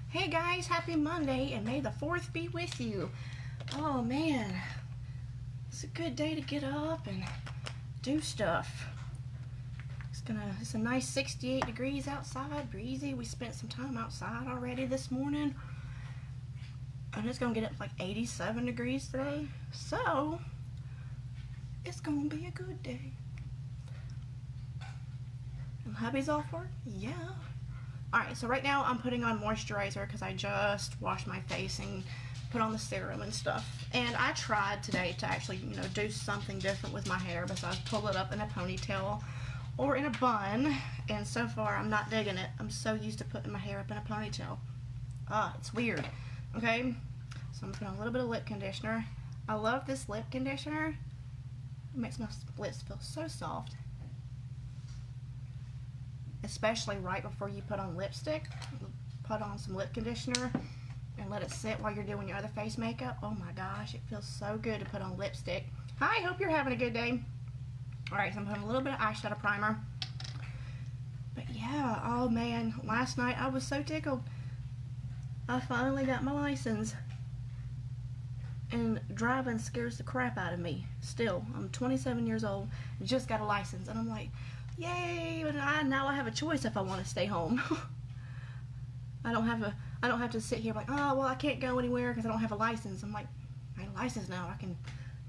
Hey guys, happy Monday and may the 4th be with you. Oh man, it's a good day to get up and do stuff. It's a nice 68 degrees outside, breezy. We spent some time outside already this morning. And it's gonna get up like 87 degrees today. So, it's gonna be a good day. And hubby's off work? Yeah. Alright, so right now I'm putting on moisturizer because I just washed my face and put on the serum and stuff. And I tried today to actually, do something different with my hair besides pull it up in a ponytail or in a bun. And so far I'm not digging it. I'm so used to putting my hair up in a ponytail. It's weird. Okay, so I'm putting a little bit of lip conditioner. I love this lip conditioner. It makes my lips feel so soft. Especially right before you put on lipstick. Put on some lip conditioner and let it sit while you're doing your other face makeup. Oh my gosh, it feels so good to put on lipstick. Hi, hope you're having a good day. Alright, so I'm putting a little bit of eyeshadow primer. But yeah, oh man, last night I was so tickled. I finally got my license. And driving scares the crap out of me. Still, I'm 27 years old, just got a license, and I'm like, yay! But now I have a choice if I want to stay home. I don't have to sit here like, oh well, I can't go anywhere because I don't have a license. I'm like, I have a license now. I can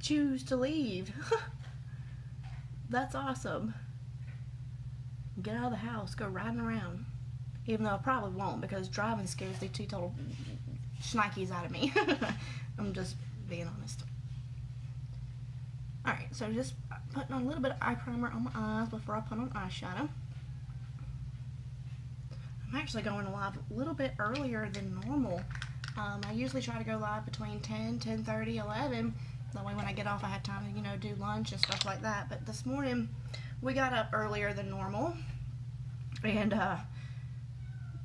choose to leave. That's awesome. Get out of the house, go riding around. Even though I probably won't because driving scares the two total shnikes out of me. I'm just being honest. Alright, so just putting on a little bit of eye primer on my eyes before I put on eyeshadow. I'm actually going live a little bit earlier than normal. I usually try to go live between 10, 10:30, 11. That way when I get off I have time to, do lunch and stuff like that. But this morning we got up earlier than normal and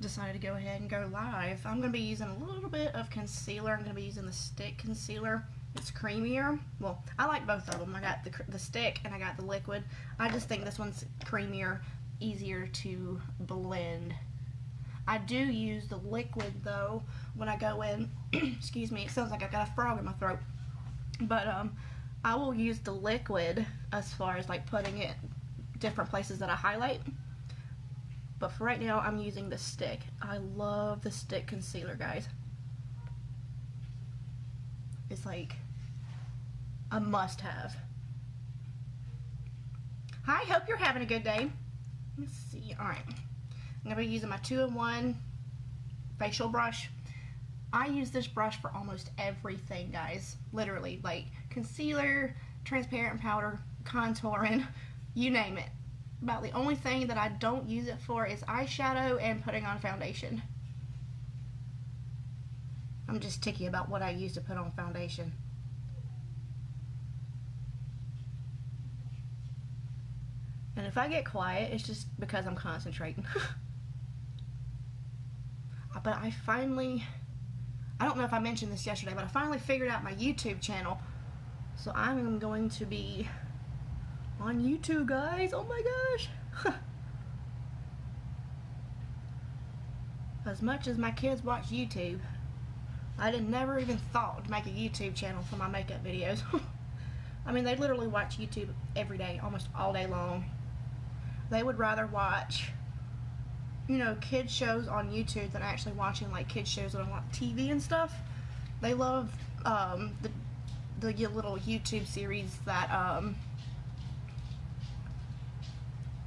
decided to go ahead and go live. I'm going to be using a little bit of concealer. I'm going to be using the stick concealer. It's creamier. Well, I like both of them. I got the stick and I got the liquid. I just think this one's creamier, easier to blend. I do use the liquid though when I go in. Excuse me, it sounds like I got a frog in my throat. But I will use the liquid as far as like putting it different places that I highlight. But for right now, I'm using the stick. I love the stick concealer, guys. It's like a must-have. Hi, hope you're having a good day. Let's see. Alright. I'm going to be using my 2-in-1 facial brush. I use this brush for almost everything, guys. Literally. Like concealer, transparent powder, contouring, you name it. About the only thing that I don't use it for is eyeshadow and putting on foundation. I'm just ticky about what I use to put on foundation. And if I get quiet, it's just because I'm concentrating. But I don't know if I mentioned this yesterday, but I finally figured out my YouTube channel. So I'm going to be on YouTube, guys. Oh my gosh. As much as my kids watch YouTube, I never even thought to make a YouTube channel for my makeup videos. I mean, they literally watch YouTube every day, almost all day long. They would rather watch, kids shows on YouTube than actually watching like kids shows on like TV and stuff. They love the little YouTube series that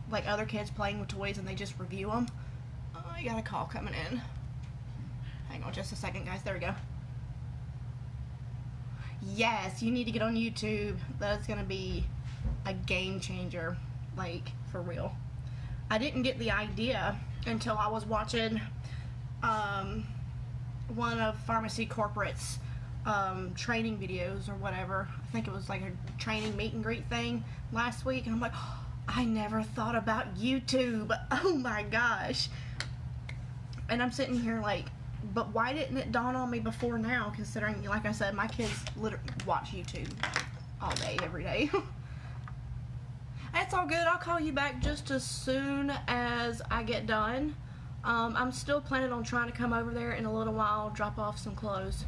like other kids playing with toys and they just review them. Oh, I got a call coming in. Hang on just a second, guys. There we go. Yes, you need to get on YouTube. That's going to be a game changer. Like, for real. I didn't get the idea until I was watching one of Farmasi Corporate's training videos or whatever. I think it was like a training meet and greet thing last week. And I'm like, oh, I never thought about YouTube. Oh my gosh. And I'm sitting here like, but why didn't it dawn on me before now, considering, like I said, my kids literally watch YouTube all day, every day. It's all good. I'll call you back just as soon as I get done. I'm still planning on trying to come over there in a little while, drop off some clothes.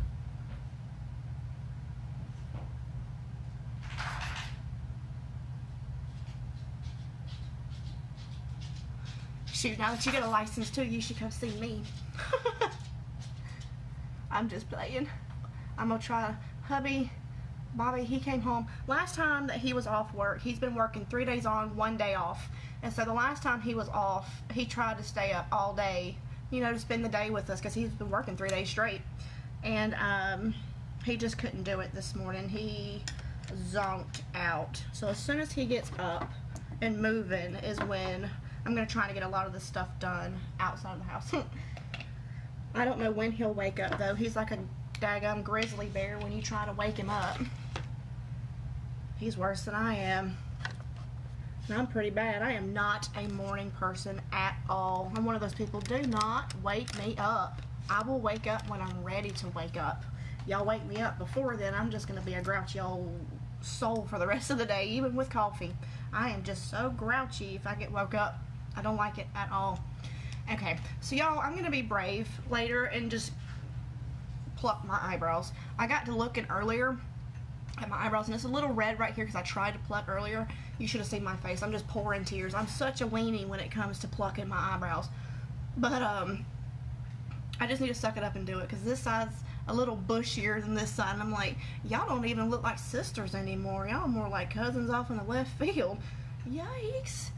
Shoot, now that you get a license too, you should come see me. I'm just playing. I'm gonna try. Hubby, Bobby, he came home. Last time that he was off work, he's been working 3 days on, 1 day off. And so the last time he was off, he tried to stay up all day, you know, to spend the day with us because he's been working 3 days straight. And he just couldn't do it this morning. He zonked out. So as soon as he gets up and moving is when I'm going to try to get a lot of this stuff done outside of the house. I don't know when he'll wake up, though. He's like a daggum grizzly bear when you try to wake him up. He's worse than I am. And I'm pretty bad. I am not a morning person at all. I'm one of those people, do not wake me up. I will wake up when I'm ready to wake up. Y'all wake me up before then, I'm just going to be a grouchy old soul for the rest of the day, even with coffee. I am just so grouchy if I get woke up. I don't like it at all. Okay, so y'all, I'm going to be brave later and just pluck my eyebrows. I got to looking earlier at my eyebrows, and it's a little red right here because I tried to pluck earlier. You should have seen my face. I'm just pouring tears. I'm such a weenie when it comes to plucking my eyebrows. But, I just need to suck it up and do it because this side's a little bushier than this side. And I'm like, y'all don't even look like sisters anymore. Y'all are more like cousins off in the left field. Yikes.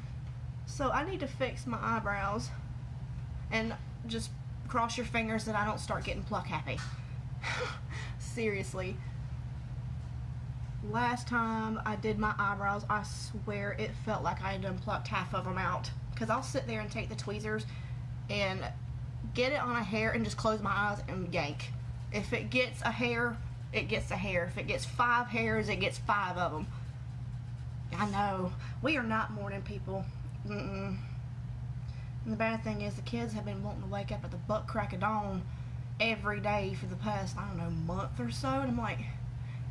So I need to fix my eyebrows and just cross your fingers that I don't start getting pluck happy. Seriously. Last time I did my eyebrows, I swear it felt like I had done plucked half of them out. Because I'll sit there and take the tweezers and get it on a hair and just close my eyes and yank. If it gets a hair, it gets a hair. If it gets 5 hairs, it gets 5 of them. I know. We are not morning people. And the bad thing is the kids have been wanting to wake up at the butt crack of dawn every day for the past, I don't know, month or so. And I'm like,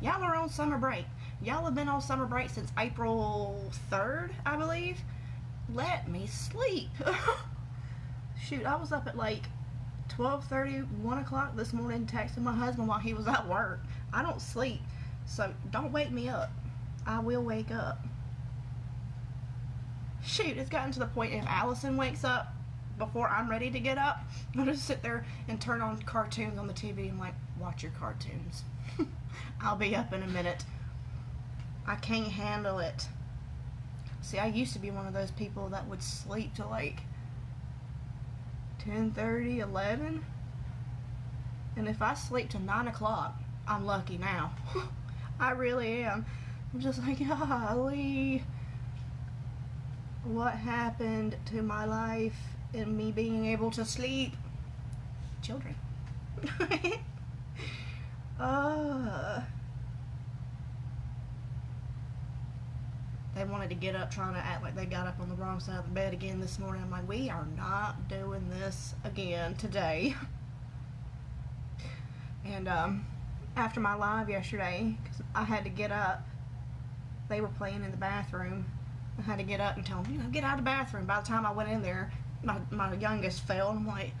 y'all are on summer break. Y'all have been on summer break since April 3rd, I believe. Let me sleep. Shoot, I was up at like 12:30, 1 o'clock this morning texting my husband while he was at work. I don't sleep, so don't wake me up. I will wake up. Shoot, it's gotten to the point if Allison wakes up before I'm ready to get up, I'll just sit there and turn on cartoons on the TV and like, watch your cartoons. I'll be up in a minute. I can't handle it. See, I used to be one of those people that would sleep till like 10:30, 11. And if I sleep till 9 o'clock, I'm lucky now. I really am. I'm just like, golly, what happened to my life and me being able to sleep? Children. They wanted to get up trying to act like they got up on the wrong side of the bed again this morning. I'm like, we are not doing this again today. And after my live yesterday, because I had to get up, they were playing in the bathroom. I had to get up and tell them, you know, get out of the bathroom. By the time I went in there, my youngest fell, and I'm like,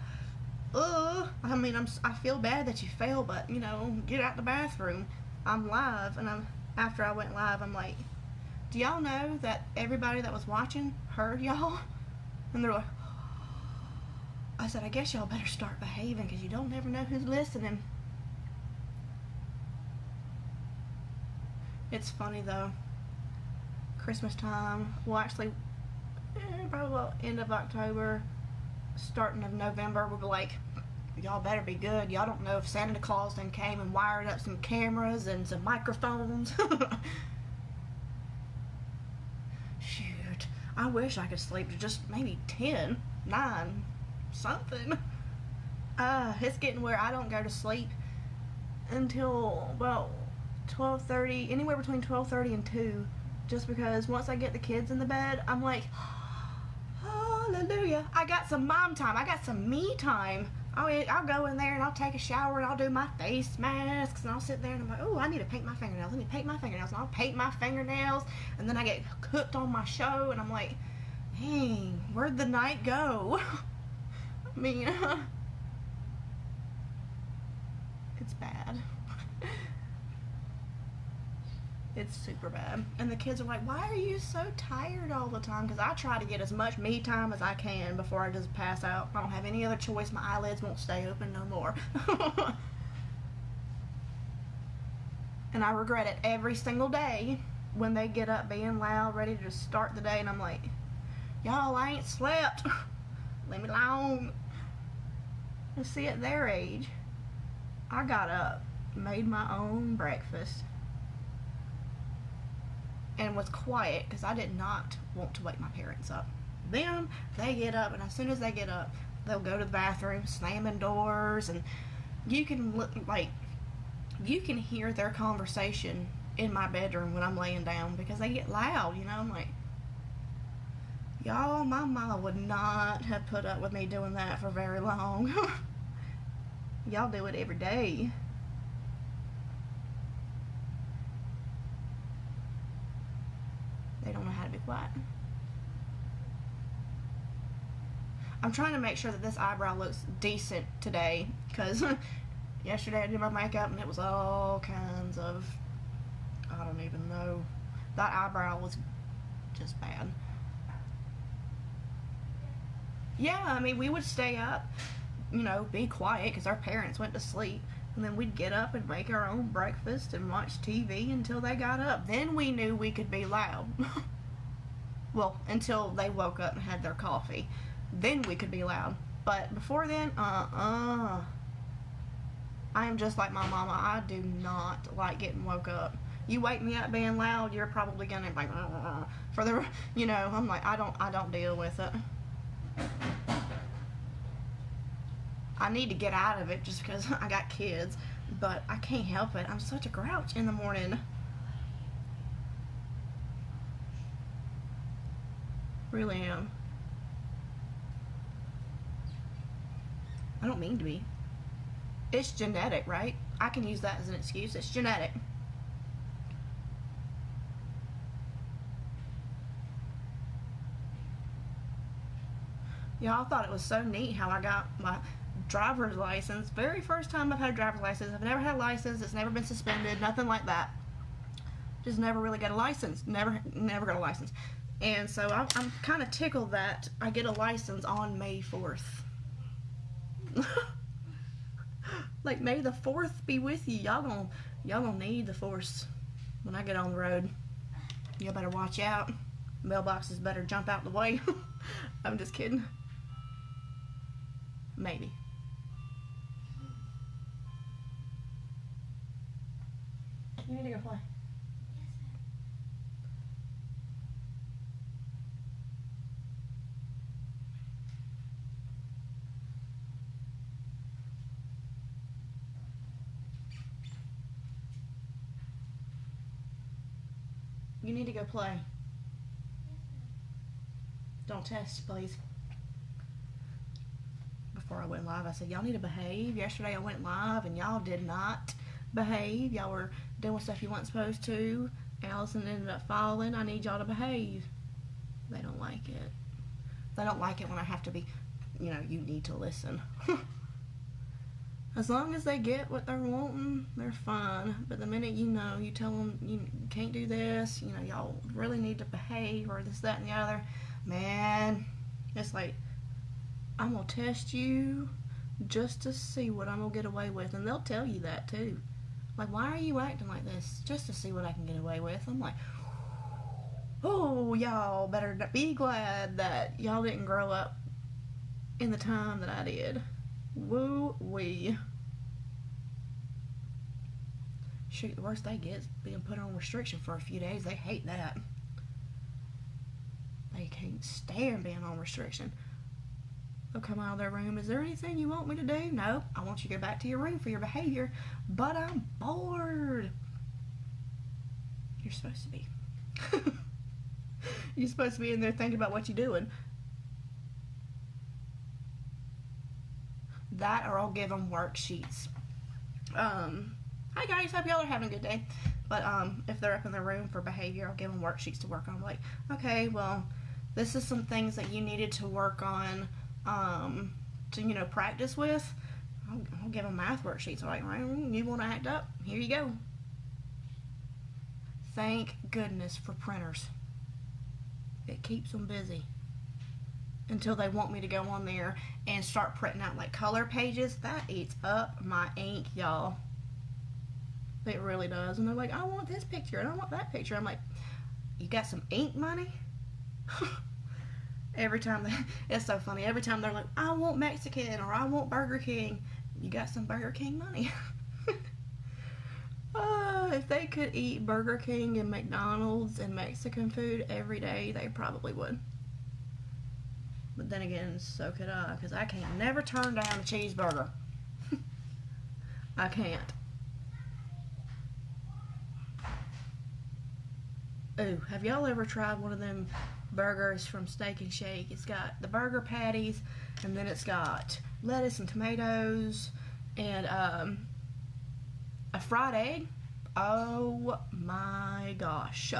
I mean, I feel bad that you fell, but, you know, get out the bathroom. I'm live, and after I went live, I'm like, do y'all know that everybody that was watching heard y'all? And they're like, I said, I guess y'all better start behaving, because you don't never know who's listening. It's funny, though. Christmas time, well, actually, probably end of October, starting of November, we'll be like, y'all better be good. Y'all don't know if Santa Claus then came and wired up some cameras and some microphones. Shoot, I wish I could sleep to just maybe 10, 9, something. It's getting where I don't go to sleep until, well, 12:30, anywhere between 12:30 and 2, just because once I get the kids in the bed, I'm like, hallelujah, I got some mom time, I got some me time. I'll go in there and I'll take a shower and I'll do my face masks and I'll sit there and I'm like, oh, I need to paint my fingernails. Let me paint my fingernails. And I'll paint my fingernails, and then I get cooked on my show and I'm like, dang, where'd the night go? I mean, it's bad. It's super bad. And the kids are like, why are you so tired all the time? Because I try to get as much me time as I can before I just pass out. I don't have any other choice. My eyelids won't stay open no more. And I regret it every single day when they get up being loud, ready to just start the day. And I'm like, y'all, I ain't slept. Leave me alone. And see, at their age, I got up, made my own breakfast, and was quiet because I did not want to wake my parents up. Then they get up, and as soon as they get up, they'll go to the bathroom, slamming doors, and you can you can hear their conversation in my bedroom when I'm laying down because they get loud. I'm like, y'all, my mama would not have put up with me doing that for very long. Y'all do it every day. They don't know how to be quiet. I'm trying to make sure that this eyebrow looks decent today because yesterday I did my makeup and it was all kinds of, I don't even know. That eyebrow was just bad. Yeah, I mean, we would stay up, be quiet because our parents went to sleep. And then we'd get up and make our own breakfast and watch TV until they got up. Then we knew we could be loud. Well, until they woke up and had their coffee. Then we could be loud. But before then, I am just like my mama. I do not like getting woke up. You wake me up being loud, you're probably gonna be like, for the, I'm like, I don't deal with it. I need to get out of it just because I got kids, but I can't help it. I'm such a grouch in the morning. Really am. I don't mean to be. It's genetic, right? I can use that as an excuse. It's genetic. Y'all, thought it was so neat how I got my driver's license. Very first time I've had a driver's license. I've never had a license. It's never been suspended. Nothing like that. Just never really got a license. Never got a license. And so I'm kind of tickled that I get a license on May 4th. Like, May the 4th be with you. Y'all gonna need the force when I get on the road. Y'all better watch out. Mailboxes better jump out the way. I'm just kidding. Maybe. You need to go play. You need to go play. Don't test, please. Before I went live, I said, y'all need to behave. Yesterday I went live and y'all did not behave. Y'all were doing stuff you weren't supposed to. Allison ended up falling. I need y'all to behave. They don't like it. They don't like it when I have to be, you need to listen. As long as they get what they're wanting, they're fine. But the minute you tell them you can't do this, y'all really need to behave or this, that, and the other, man, it's like, I'm going to test you just to see what I'm going to get away with. And they'll tell you that too. Like, why are you acting like this? Just to see what I can get away with. I'm like, oh, y'all better be glad that y'all didn't grow up in the time that I did. Woo-wee. Shoot, the worst they get is being put on restriction for a few days. They hate that. They can't stand being on restriction. They'll come out of their room. Is there anything you want me to do? No, I want you to go back to your room for your behavior, but I'm bored. You're supposed to be. You're supposed to be in there thinking about what you're doing. That, or I'll give them worksheets. Hi guys, hope y'all are having a good day. But if they're up in their room for behavior, I'll give them worksheets to work on. I'm like, okay, well, this is some things that you needed to work on to, you know, practice with, I'll give them math worksheets. Like, right, you want to act up? Here you go. Thank goodness for printers. It keeps them busy until they want me to go on there and start printing out like color pages. That eats up my ink, y'all. It really does. And they're like, I want this picture and I want that picture. I'm like, you got some ink money? Every time it's so funny. Every time they're like, I want Mexican or I want Burger King. You got some Burger King money? If they could eat Burger King and McDonald's and Mexican food every day, they probably would. But then again, so could I, because I can't never turn down a cheeseburger. I can't. Ooh, have y'all ever tried one of them burgers from Steak and Shake? It's got the burger patties, and then it's got lettuce and tomatoes, and a fried egg. Oh my gosh.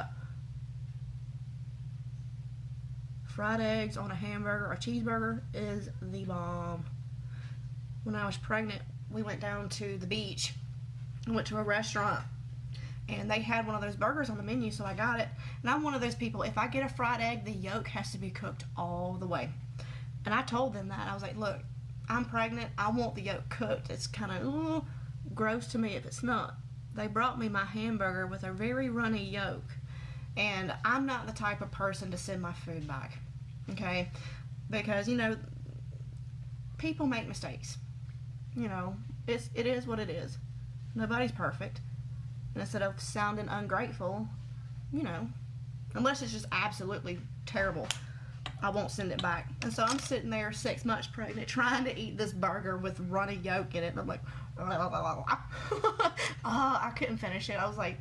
Fried eggs on a hamburger or a cheeseburger is the bomb. When I was pregnant, we went down to the beach and went to a restaurant, and they had one of those burgers on the menu, so I got it. And I'm one of those people, if I get a fried egg, the yolk has to be cooked all the way. And I told them that. I was like, look, I'm pregnant. I want the yolk cooked. It's kind of gross to me if it's not. They brought me my hamburger with a very runny yolk. And I'm not the type of person to send my food back. Okay? Because, you know, people make mistakes. You know, it is what it is. Nobody's perfect. And instead of sounding ungrateful, you know, unless it's just absolutely terrible, I won't send it back. And so I'm sitting there 6 months pregnant trying to eat this burger with runny yolk in it. And I'm like, I couldn't finish it. I was like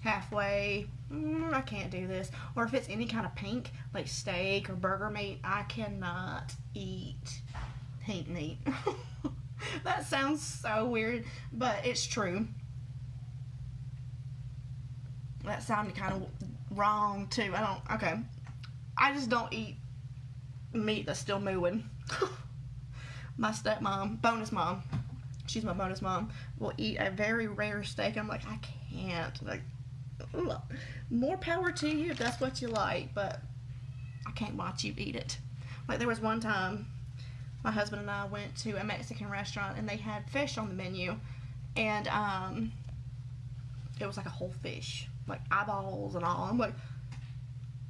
halfway, I can't do this. Or if it's any kind of pink, like steak or burger meat, I cannot eat pink meat. That sounds so weird, but it's true. That sounded kind of wrong too. I just don't eat meat that's still mooing. My stepmom, bonus mom, she's my bonus mom, will eat a very rare steak. I'm like, I can't. Like, ugh. More power to you if that's what you like, but I can't watch you eat it. Like, there was one time my husband and I went to a Mexican restaurant and they had fish on the menu, and it was like a whole fish, like eyeballs and all. I'm like,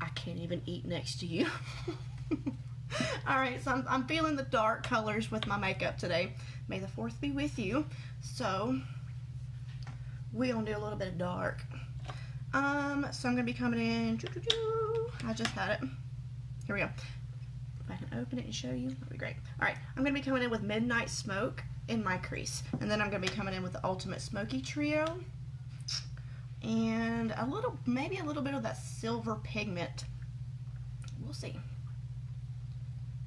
I can't even eat next to you. Alright, so I'm feeling the dark colors with my makeup today. May the 4th be with you. So, we're going to do a little bit of dark. So I'm going to be coming in. I just had it. Here we go. If I can open it and show you, that'd be great. Alright, I'm going to be coming in with Midnight Smoke in my crease. And then I'm going to be coming in with the Ultimate Smokey Trio. And maybe a little bit of that silver pigment. We'll see.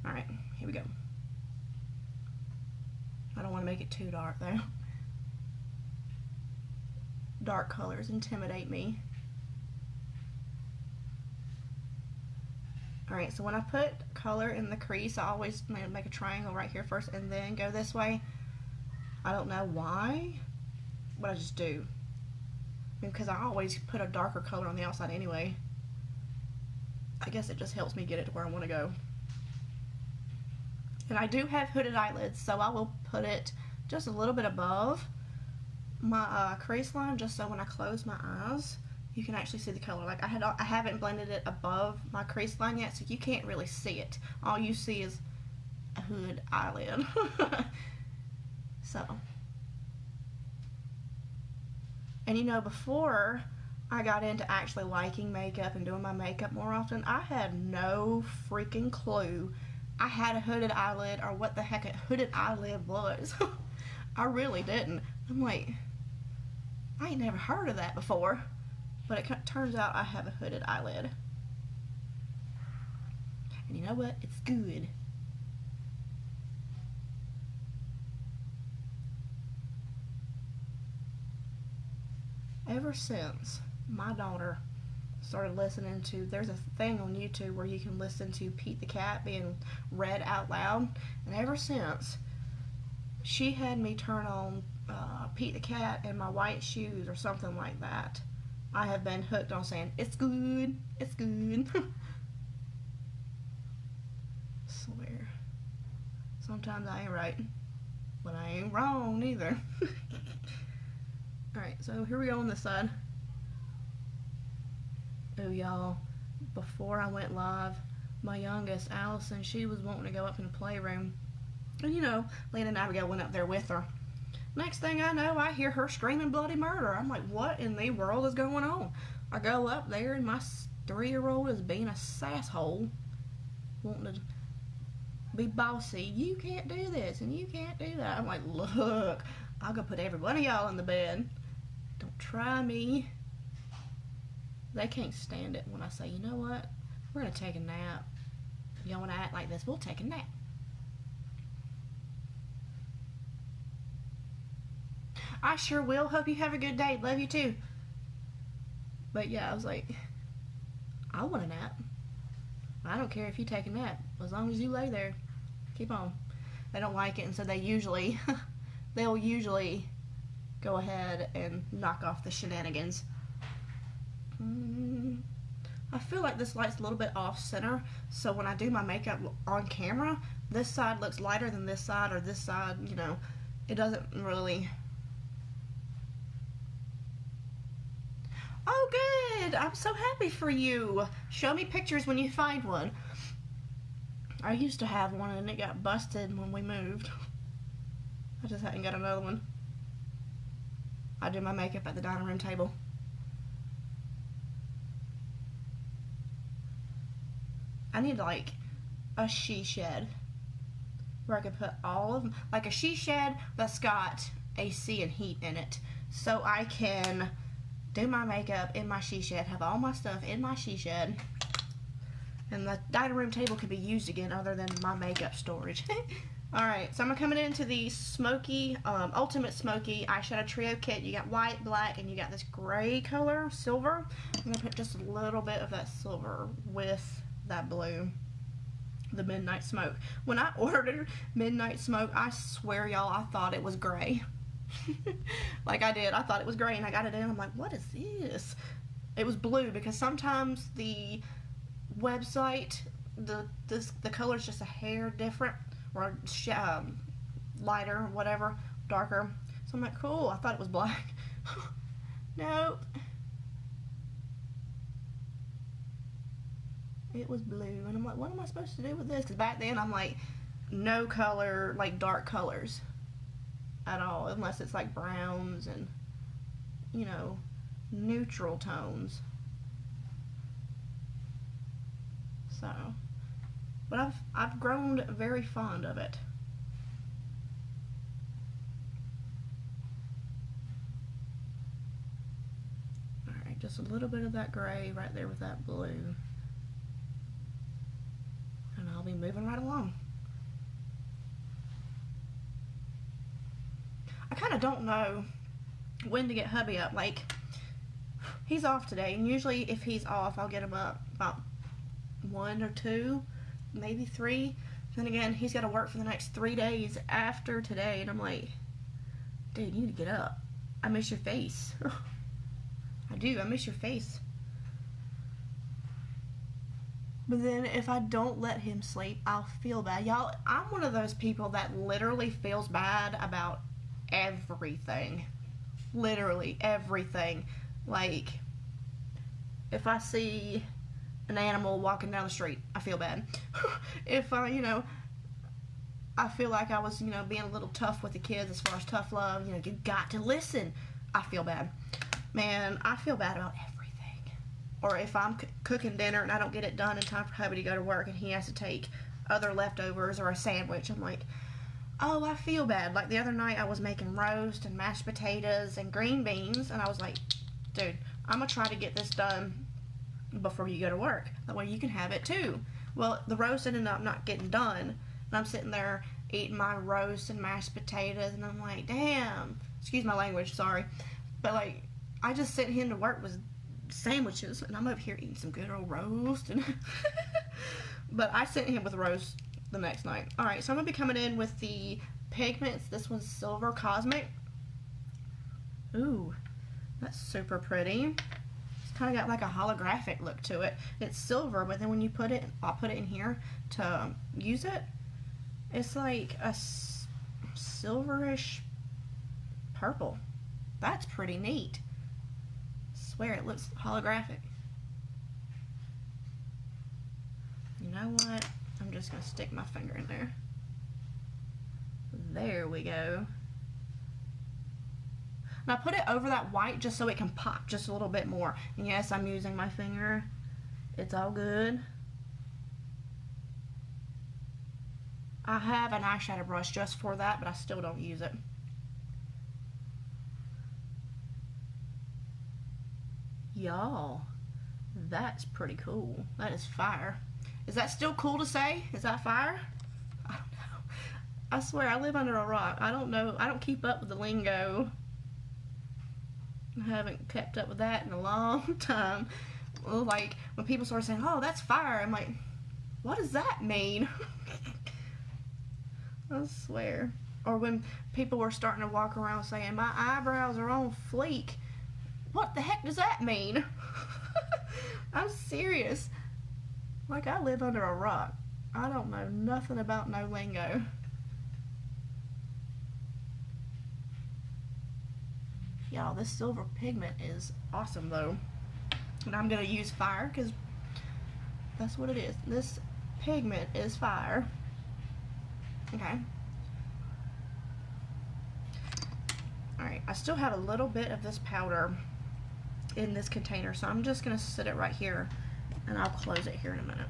Alright, here we go. I don't want to make it too dark though. Dark colors intimidate me. Alright, so when I put color in the crease, I always make a triangle right here first and then go this way. I don't know why, but I just do. Because I always put a darker color on the outside anyway. I guess it just helps me get it to where I want to go. And I do have hooded eyelids, so I will put it just a little bit above my crease line, just so when I close my eyes, you can actually see the color. Like, I haven't blended it above my crease line yet, so you can't really see it. All you see is a hood eyelid. So. And you know, before I got into actually liking makeup and doing my makeup more often, I had no freaking clue I had a hooded eyelid or what the heck a hooded eyelid was. I really didn't. I'm like, I ain't never heard of that before. But it turns out I have a hooded eyelid. And you know what? It's good. Ever since my daughter started listening to, there's a thing on YouTube where you can listen to Pete the Cat being read out loud, and ever since, she had me turn on Pete the Cat and My White Shoes or something like that. I have been hooked on saying, it's good, it's good. Swear. Sometimes I ain't right, but I ain't wrong neither. Alright, so here we go on this side. Oh, y'all, before I went live, my youngest, Allison, she was wanting to go up in the playroom. And you know, Lena and Abigail went up there with her. Next thing I know, I hear her screaming bloody murder. I'm like, what in the world is going on? I go up there and my 3-year-old is being a sasshole, wanting to be bossy. You can't do this and you can't do that. I'm like, look, I'll go put every one of y'all in the bed. Don't try me. They can't stand it when I say, you know what? We're going to take a nap. If y'all want to act like this, we'll take a nap. I sure will. Hope you have a good day. Love you too. But yeah, I was like, I want a nap. I don't care if you take a nap. As long as you lay there, keep on. They don't like it, and so they'll usually go ahead and knock off the shenanigans. I feel like this light's a little bit off center, so when I do my makeup on camera, this side looks lighter than this side, or this side, you know, it doesn't really. Oh, good! I'm so happy for you. Show me pictures when you find one. I used to have one and it got busted when we moved. I just hadn't got another one. I do my makeup at the dining room table. I need like a she shed where I could put all of them, like a she shed that's got AC and heat in it, so I can do my makeup in my she shed, have all my stuff in my she shed, and the dining room table could be used again other than my makeup storage. Alright, so I'm coming into the Smokey, Ultimate Smokey eyeshadow trio kit. You got white, black, and you got this gray color, silver. I'm going to put just a little bit of that silver with that blue, the Midnight Smoke. When I ordered Midnight Smoke, I swear y'all, I thought it was gray. Like I did. I thought it was gray and I got it in. I'm like, what is this? It was blue because sometimes the website, the color's just a hair different, or lighter, whatever, darker. So I'm like, cool. I thought it was black. Nope. It was blue, and I'm like, what am I supposed to do with this? Because back then, I'm like, no color, like dark colors at all, unless it's like browns and, you know, neutral tones. So, but I've grown very fond of it. Alright, just a little bit of that gray right there with that blue. And I'll be moving right along. I kind of don't know when to get hubby up. Like, he's off today, and usually if he's off, I'll get him up about 1 or 2, maybe 3. Then again, he's got to work for the next 3 days after today, and I'm like, dude, you need to get up. I miss your face. I do. I miss your face. But then if I don't let him sleep, I'll feel bad. Y'all, I'm one of those people that literally feels bad about everything. Literally everything. Like, if I see an animal walking down the street, I feel bad. If I, you know, I feel like I was, you know, being a little tough with the kids as far as tough love, you know, you got to listen, I feel bad. Man, I feel bad about everything. Or if I'm cooking dinner and I don't get it done in time for hubby to go to work and he has to take other leftovers or a sandwich, I'm like, oh, I feel bad. Like the other night I was making roast and mashed potatoes and green beans, and I was like, dude, I'm going to try to get this done before you go to work. That way you can have it too. Well, the roast ended up not getting done, and I'm sitting there eating my roast and mashed potatoes, and I'm like, damn, excuse my language, sorry, but like, I just sent him to work was sandwiches, and I'm over here eating some good old roast. And but I sent him with roast the next night. Alright, so I'm going to be coming in with the pigments. This one's Silver Cosmic. Ooh, that's super pretty. It's kind of got like a holographic look to it. It's silver, but then when you put it, I'll put it in here to use it. It's like a silverish purple. That's pretty neat. I swear it looks holographic. You know what? I'm just going to stick my finger in there. There we go. And I put it over that white just so it can pop just a little bit more. And yes, I'm using my finger. It's all good. I have an eyeshadow brush just for that, but I still don't use it. Y'all, that's pretty cool. That is fire. Is that still cool to say? Is that fire? I don't know. I swear I live under a rock. I don't know. I don't keep up with the lingo. I haven't kept up with that in a long time. Well, like when people start saying, "Oh, that's fire," I'm like, what does that mean? I swear. Or when people were starting to walk around saying, "My eyebrows are on fleek." What the heck does that mean? I'm serious. Like I live under a rock. I don't know nothing about no lingo. Y'all, this silver pigment is awesome though. And I'm going to use fire because that's what it is. This pigment is fire. Okay. Alright, I still have a little bit of this powder in this container, so I'm just going to sit it right here and I'll close it here in a minute.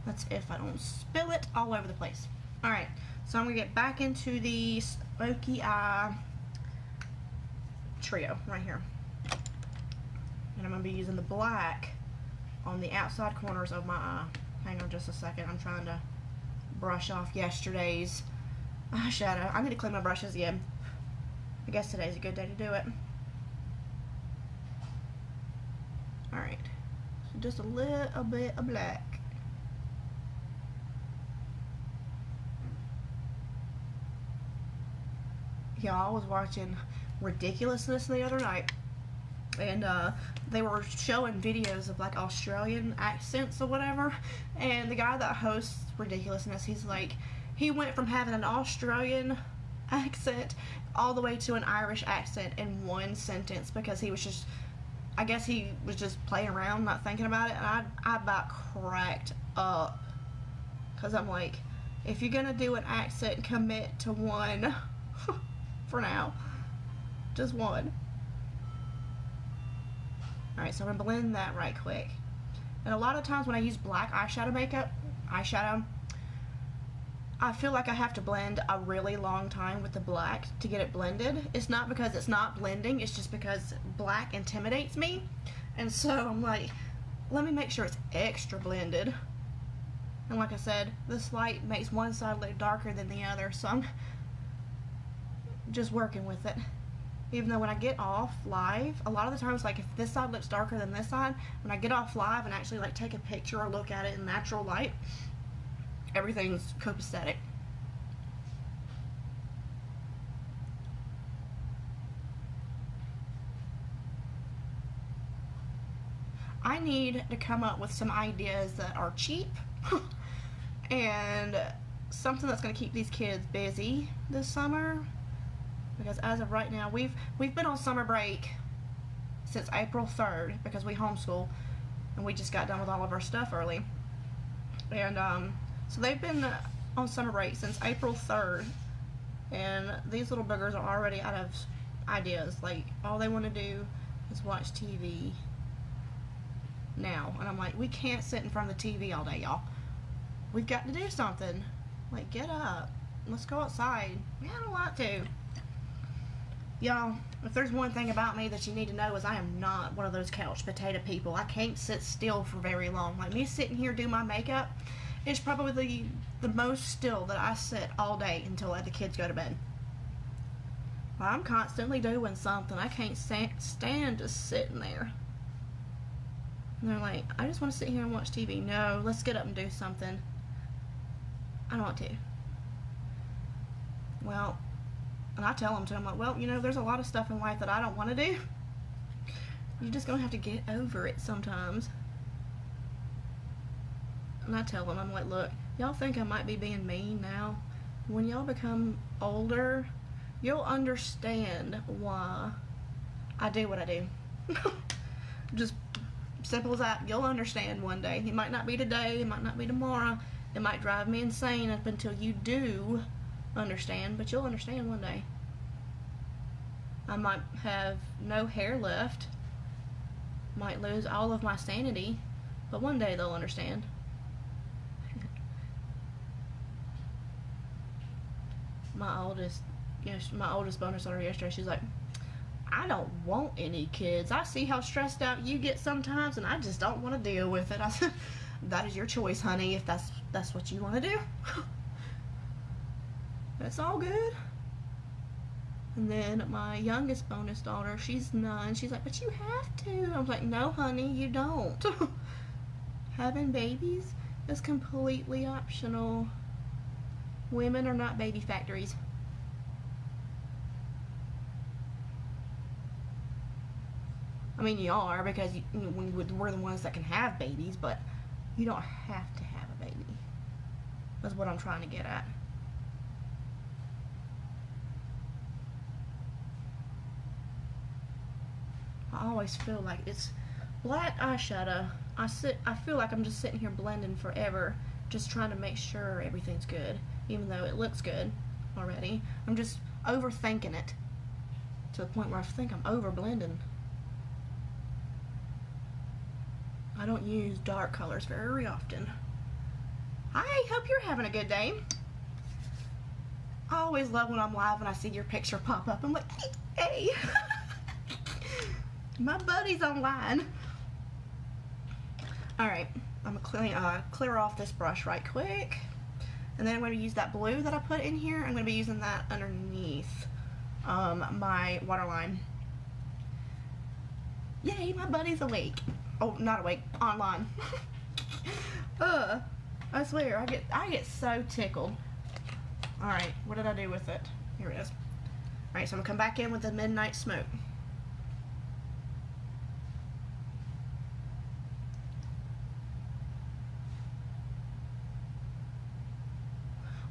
That's if I don't spill it all over the place. Alright, so I'm going to get back into the Smokey Eye trio right here. And I'm going to be using the black on the outside corners of my eye. Hang on just a second. I'm trying to brush off yesterday's eyeshadow. I need to clean my brushes again. I guess today's a good day to do it. Alright. So just a little bit of black. Y'all, I was watching Ridiculousness the other night, and they were showing videos of like Australian accents or whatever, and the guy that hosts Ridiculousness, he's like, he went from having an Australian accent all the way to an Irish accent in one sentence because he was just, I guess he was just playing around, not thinking about it, and I about cracked up because I'm like, if you're gonna do an accent, commit to one for now. Just one. Alright, so I'm going to blend that right quick. And a lot of times when I use black eyeshadow, I feel like I have to blend a really long time with the black to get it blended. It's not because it's not blending, it's just because black intimidates me. And so I'm like, let me make sure it's extra blended. And like I said, this light makes one side look darker than the other, so I'm just working with it. Even though when I get off live, a lot of the times, like if this side looks darker than this side, when I get off live and actually like take a picture or look at it in natural light, everything's copacetic. I need to come up with some ideas that are cheap and something that's going to keep these kids busy this summer. Because as of right now, we've been on summer break since April 3rd because we homeschool and we just got done with all of our stuff early. And so they've been on summer break since April 3rd, and these little boogers are already out of ideas. Like, all they want to do is watch TV now. And I'm like, we can't sit in front of the TV all day, y'all. We've got to do something. Like, get up. Let's go outside. Yeah, I don't want to. Y'all, if there's one thing about me that you need to know is I am not one of those couch potato people. I can't sit still for very long. Like, me sitting here doing my makeup is probably the most still that I sit all day until the kids go to bed. I'm constantly doing something. I can't stand just sitting there. And they're like, I just want to sit here and watch TV. No, let's get up and do something. I don't want to. Well, and I tell them to, I'm like, well, you know, there's a lot of stuff in life that I don't want to do. You're just going to have to get over it sometimes. And I tell them, I'm like, look, y'all think I might be being mean now. When y'all become older, you'll understand why I do what I do. Just simple as that. You'll understand one day. It might not be today, it might not be tomorrow. It might drive me insane up until you do understand, but you'll understand one day. I might have no hair left, might lose all of my sanity, but one day they'll understand. My oldest bonus daughter yesterday, she's like, I don't want any kids. I see how stressed out you get sometimes, and I just don't want to deal with it. I said, that is your choice, honey, if that's what you want to do. That's all good. And then my youngest bonus daughter, she's 9. She's like, but you have to. I was like, no, honey, you don't. Having babies is completely optional. Women are not baby factories. I mean, you are, because we're the ones that can have babies, but you don't have to have a baby. That's what I'm trying to get at. I always feel like it's black eyeshadow. I feel like I'm just sitting here blending forever, just trying to make sure everything's good, even though it looks good already. I'm just overthinking it to the point where I think I'm over blending. I don't use dark colors very often. Hi, hope you're having a good day. I always love when I'm live and I see your picture pop up. I'm like, hey. My buddy's online. Alright, I'm going to clear off this brush right quick. And then I'm going to use that blue that I put in here. I'm going to be using that underneath my waterline. Yay, my buddy's awake. Oh, not awake, online. I swear, I get so tickled. Alright, what did I do with it? Here it is. Alright, so I'm going to come back in with the Midnight Smoke.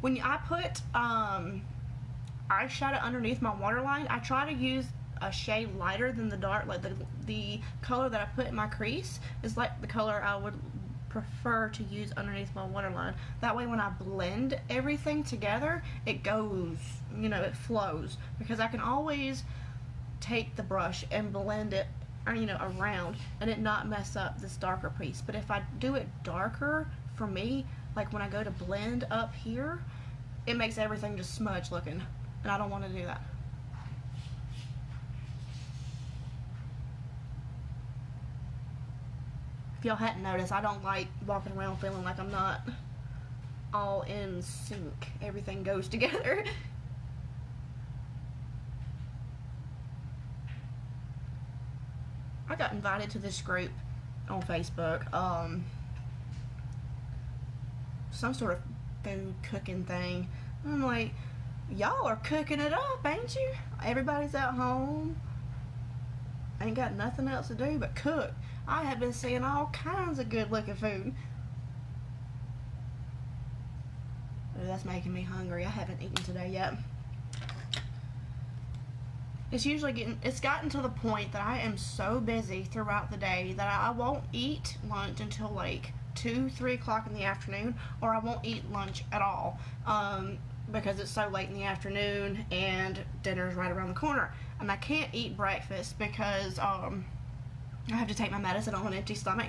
When I put eyeshadow underneath my waterline, I try to use a shade lighter than the dark, like the color that I put in my crease is like the color I would prefer to use underneath my waterline. That way when I blend everything together, it goes, you know, it flows, because I can always take the brush and blend it, or, you know, around, and it not mess up this darker piece. But if I do it darker, for me, like when I go to blend up here, it makes everything just smudge looking, and I don't want to do that. If y'all hadn't noticed, I don't like walking around feeling like I'm not all in sync. Everything goes together. I got invited to this group on Facebook. Some sort of food cooking thing. I'm like, y'all are cooking it up, ain't you? Everybody's at home. Ain't got nothing else to do but cook. I have been seeing all kinds of good looking food. Oh, that's making me hungry. I haven't eaten today yet. It's gotten to the point that I am so busy throughout the day that I won't eat lunch until like 2-3 o'clock in the afternoon, or I won't eat lunch at all, because it's so late in the afternoon and dinner's right around the corner, and I can't eat breakfast because I have to take my medicine on an empty stomach.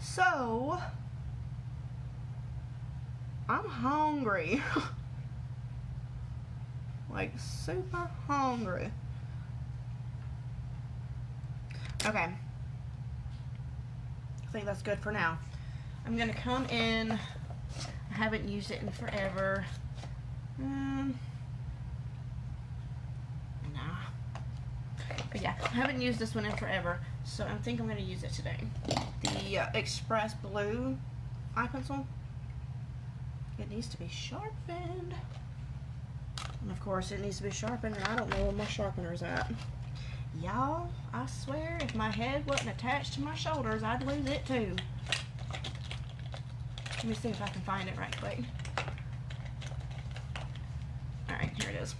So I'm hungry. Like super hungry. Okay, I think that's good for now. I'm gonna come in. I haven't used it in forever. Nah. But yeah, I haven't used this one in forever. So I think I'm going to use it today. The Express Blue eye pencil. It needs to be sharpened. And of course it needs to be sharpened, and I don't know where my sharpener's at. Y'all, I swear if my head wasn't attached to my shoulders, I'd lose it too. Let me see if I can find it right quick. Alright, here it is.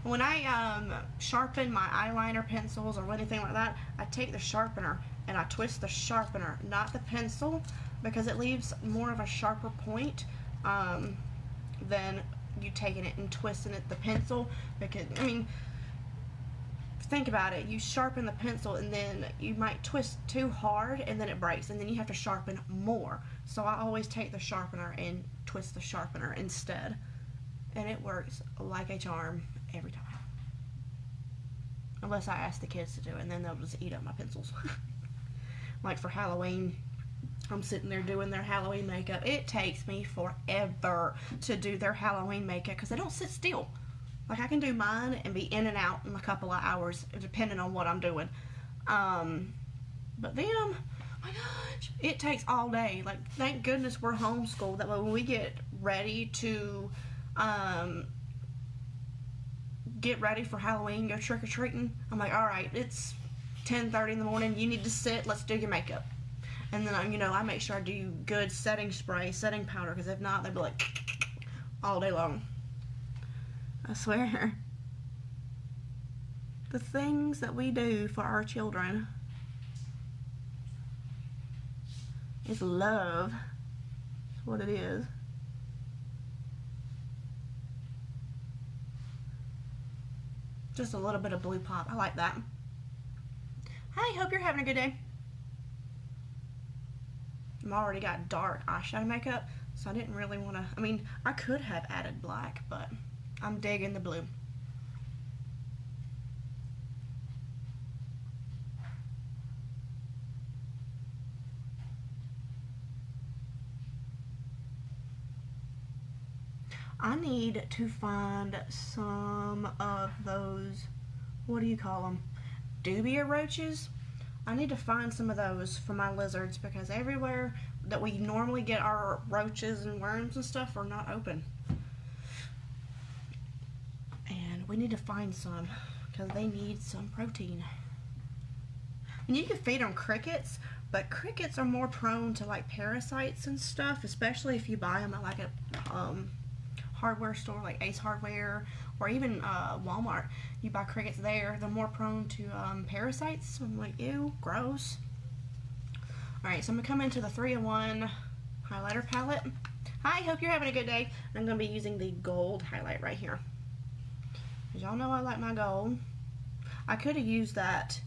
When I sharpen my eyeliner pencils or anything like that, I take the sharpener and I twist the sharpener, not the pencil, because it leaves more of a sharper point than you taking it and twisting it the pencil. Because, I mean, think about it. You sharpen the pencil and then you might twist too hard and then it breaks, and then you have to sharpen more. So I always take the sharpener and twist the sharpener instead. And it works like a charm every time. Unless I ask the kids to do it, and then they'll just eat up my pencils. Like for Halloween, I'm sitting there doing their Halloween makeup. It takes me forever to do their Halloween makeup because they don't sit still. Like I can do mine and be in and out in a couple of hours depending on what I'm doing. But them, oh my gosh, it takes all day. Like thank goodness we're homeschooled. That way when we get ready to get ready for Halloween, go trick-or-treating, I'm like, alright, it's 10:30 in the morning, you need to sit, let's do your makeup. And then I make sure I do good setting spray, setting powder, because if not, they'll be like all day long. I swear. The things that we do for our children is love. That's what it is. Just a little bit of blue pop. I like that. Hi, hope you're having a good day. I'm already got dark eyeshadow makeup, so I didn't really want to, I mean, I could have added black, but I'm digging the blue. I need to find some of those, what do you call them, dubia roaches. I need to find some of those for my lizards because everywhere that we normally get our roaches and worms and stuff are not open. And we need to find some because they need some protein. And you can feed them crickets, but crickets are more prone to like parasites and stuff, especially if you buy them at like a hardware store like Ace Hardware or even Walmart. You buy crickets there, they're more prone to parasites. So I'm like, ew, gross. Alright, so I'm going to come into the 3-in-1 highlighter palette. Hi, hope you're having a good day. I'm going to be using the gold highlight right here. As y'all know, I like my gold. I could have used that.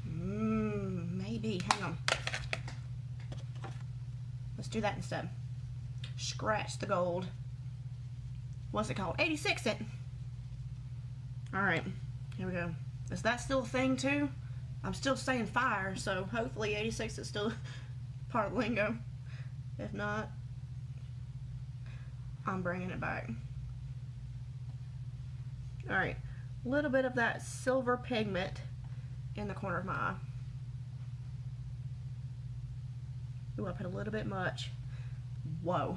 Maybe. Hang on. Let's do that instead. Scratch the gold. What's it called? 86 cent. Alright, here we go. Is that still a thing too? I'm still saying fire, so hopefully 86 is still part of the lingo. If not, I'm bringing it back. Alright, a little bit of that silver pigment in the corner of my eye. Ooh, I put a little bit much. Whoa.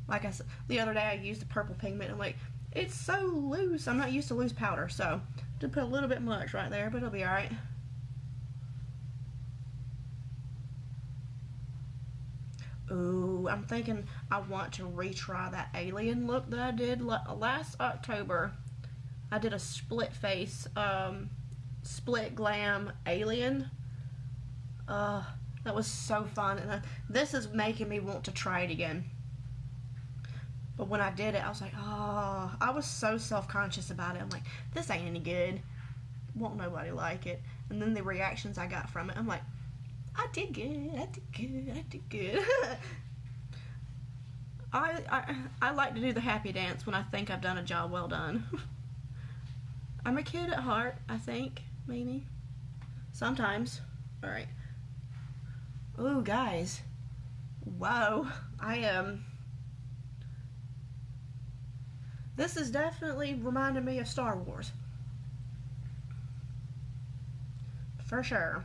Like I said, the other day I used the purple pigment. I'm like, it's so loose. I'm not used to loose powder, so just put a little bit much right there, but it'll be alright. Ooh, I'm thinking I want to retry that alien look that I did last October. I did a split face, split glam alien. That was so fun, and this is making me want to try it again. But when I did it, I was like, oh, I was so self-conscious about it. I'm like, this ain't any good. Won't nobody like it. And then the reactions I got from it, I'm like, I did good, I did good, I did good. I like to do the happy dance when I think I've done a job well done. I'm a kid at heart, I think, maybe. Sometimes. Alright. Ooh, guys. Whoa. This is definitely reminding me of Star Wars. for sure.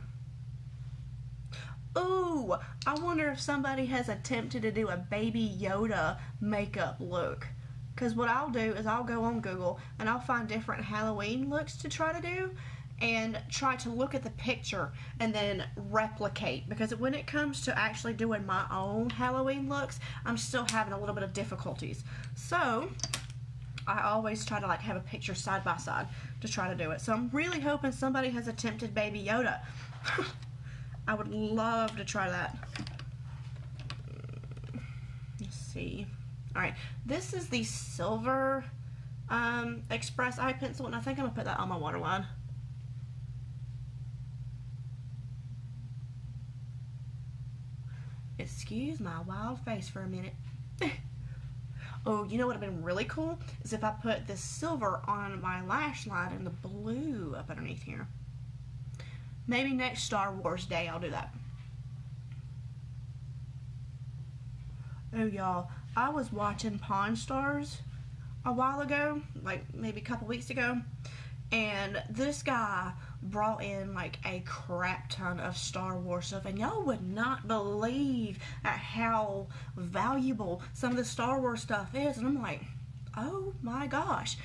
Ooh, I wonder if somebody has attempted to do a Baby Yoda makeup look. Because what I'll do is I'll go on Google and I'll find different Halloween looks to try to do and try to look at the picture and then replicate. Because when it comes to actually doing my own Halloween looks, I'm still having a little bit of difficulties. So I always try to like have a picture side by side to try to do it. So I'm really hoping somebody has attempted Baby Yoda. I would love to try that. Let's see. Alright, this is the Silver Express eye pencil, and I think I'm going to put that on my waterline. Excuse my wild face for a minute. Oh, you know what would have been really cool? Is if I put this silver on my lash line and the blue up underneath here. Maybe next Star Wars Day I'll do that. Oh, y'all. I was watching Pawn Stars a while ago, like maybe a couple weeks ago, and this guy brought in like a crap ton of Star Wars stuff, and y'all would not believe at how valuable some of the Star Wars stuff is. And I'm like, oh my gosh,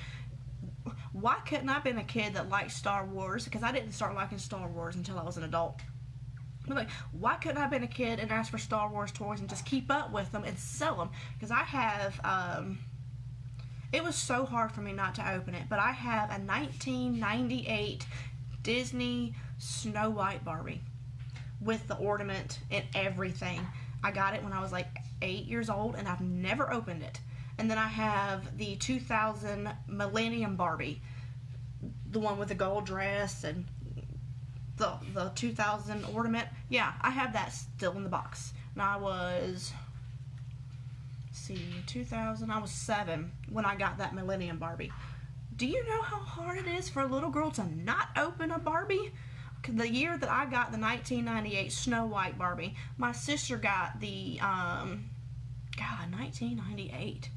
why couldn't I have been a kid that liked Star Wars? Because I didn't start liking Star Wars until I was an adult. I'm like, why couldn't I have been a kid and ask for Star Wars toys and just keep up with them and sell them? Because I have, it was so hard for me not to open it, but I have a 1998 Disney Snow White Barbie with the ornament and everything. I got it when I was like 8 years old, and I've never opened it. And then I have the 2000 Millennium Barbie, the one with the gold dress and the 2000 ornament. Yeah, I have that still in the box. And I was, let's see, 2000, I was 7 when I got that Millennium Barbie. Do you know how hard it is for a little girl to not open a Barbie? The year that I got the 1998 Snow White Barbie, my sister got the, God, 1998.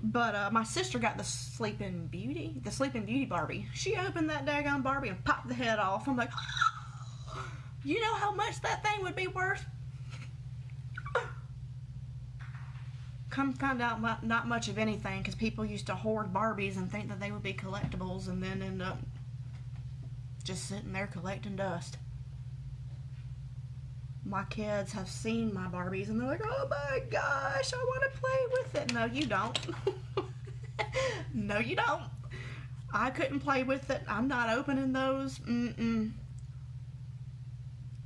But my sister got the Sleeping Beauty Barbie. She opened that daggone Barbie and popped the head off. I'm like, you know how much that thing would be worth? Come find out, not much of anything, because people used to hoard Barbies and think that they would be collectibles and then end up just sitting there collecting dust. My kids have seen my Barbies and they're like, oh my gosh, I want to play with it. No, you don't. No, you don't. I couldn't play with it. I'm not opening those.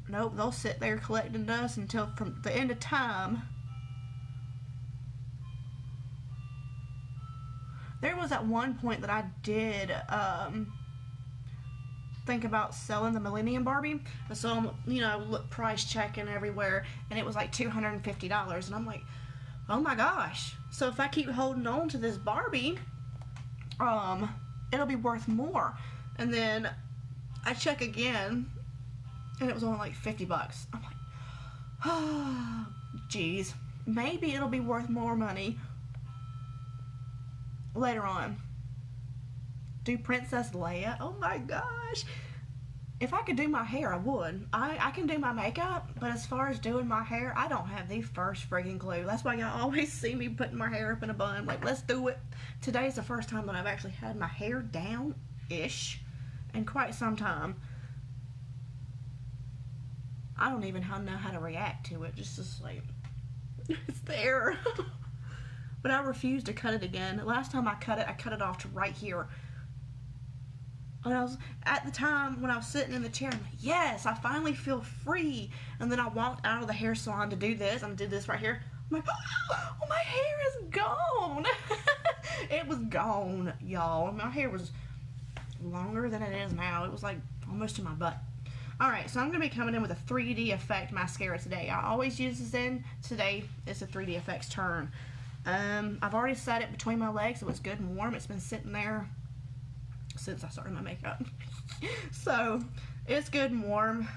Nope, they'll sit there collecting dust until from the end of time. There was at one point that I did think about selling the Millennium Barbie. So, you know, look, price checking everywhere, and it was like $250. And I'm like, oh my gosh. So if I keep holding on to this Barbie, it'll be worth more. And then I check again, and it was only like $50. I'm like, oh, geez, maybe it'll be worth more money later on. Do Princess Leia? Oh my gosh. If I could do my hair, I would. I can do my makeup, but as far as doing my hair, I don't have the first friggin' clue. That's why y'all always see me putting my hair up in a bun. Like, let's do it. Today's the first time that I've actually had my hair down-ish in quite some time. I don't even know how to react to it. Just like, it's there. But I refuse to cut it again. Last time I cut it off to right here. And I was, at the time when I was sitting in the chair, I'm like, yes, I finally feel free. And then I walked out of the hair salon to do this. I'm gonna do this right here. I'm like, oh, my hair is gone. It was gone, y'all. My hair was longer than it is now. It was like almost to my butt. Alright, so I'm going to be coming in with a 3D Effect mascara today. I always use this in. Today, it's a 3D Effects turn. I've already set it between my legs. It was good and warm. It's been sitting there since I started my makeup. So, it's good and warm.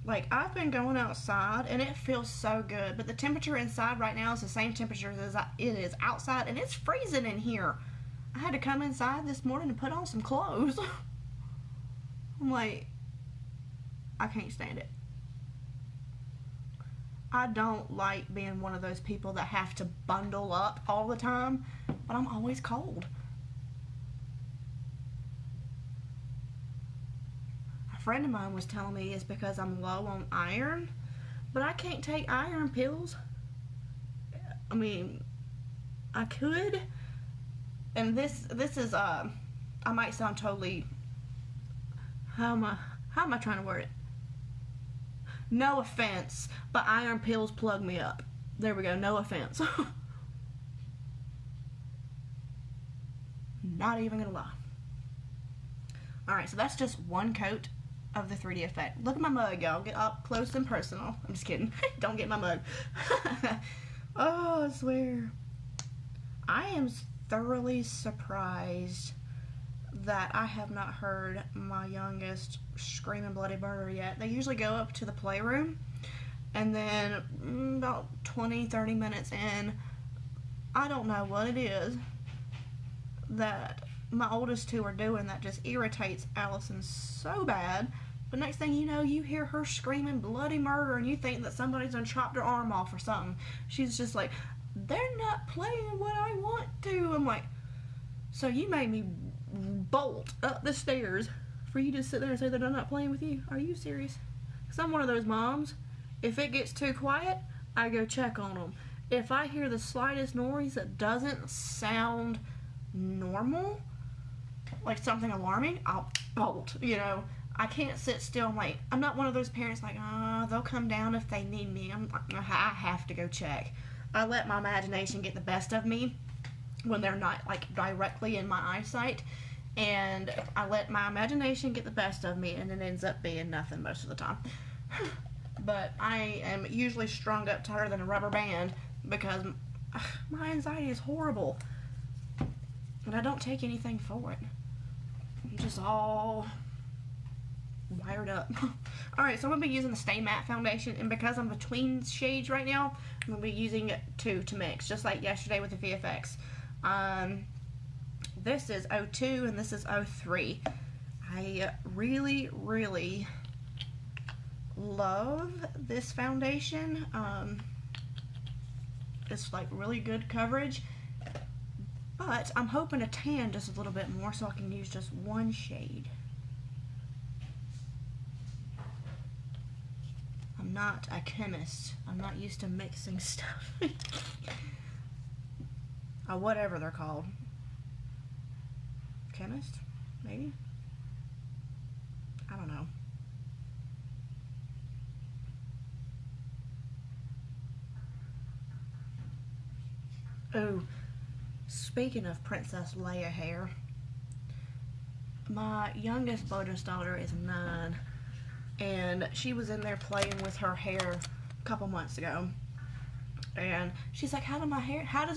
Like, I've been going outside, and it feels so good. But the temperature inside right now is the same temperature as it is outside, and it's freezing in here. I had to come inside this morning and put on some clothes. I'm like, I can't stand it. I don't like being one of those people that have to bundle up all the time, but I'm always cold. A friend of mine was telling me it's because I'm low on iron, but I can't take iron pills. I mean, I could, and this is I might sound totally, how am I trying to word it? No offense, but iron pills plug me up. There we go, no offense. Not even gonna lie. Alright, so that's just one coat of the 3D effect. Look at my mug, y'all. Get up close and personal. I'm just kidding. Don't get my mug. Oh, I swear. I am thoroughly surprised that I have not heard my youngest screaming bloody murder yet. They usually go up to the playroom, and then about 20-30 minutes in, I don't know what it is that my oldest two are doing that just irritates Allison so bad. But next thing you know, you hear her screaming bloody murder, and you think that somebody's done chopped her arm off or something. She's just like, they're not playing what I want to. I'm like, so you made me bolt up the stairs for you to sit there and say that I'm not playing with you? Are you serious? Because I'm one of those moms. If it gets too quiet, I go check on them. If I hear the slightest noise that doesn't sound normal, like something alarming, I'll bolt, you know. I can't sit still. I'm not one of those parents like, they'll come down if they need me. I have to go check. I let my imagination get the best of me when they're not like directly in my eyesight, and I let my imagination get the best of me, and it ends up being nothing most of the time. But I am usually strung up tighter than a rubber band because my anxiety is horrible, and I don't take anything for it. I'm just all wired up. Alright, so I'm going to be using the Stay Matte foundation, and because I'm between shades right now, I'm going to be using two to mix, just like yesterday with the VFX. This is 02 and this is 03. I really, really love this foundation. It's like really good coverage, but I'm hoping to tan just a little bit more so I can use just one shade. I'm not a chemist. I'm not used to mixing stuff. Or whatever they're called. Chemist? Maybe? I don't know. Oh, speaking of Princess Leia hair, my youngest bonus daughter is 9, and she was in there playing with her hair a couple months ago, and she's like, how does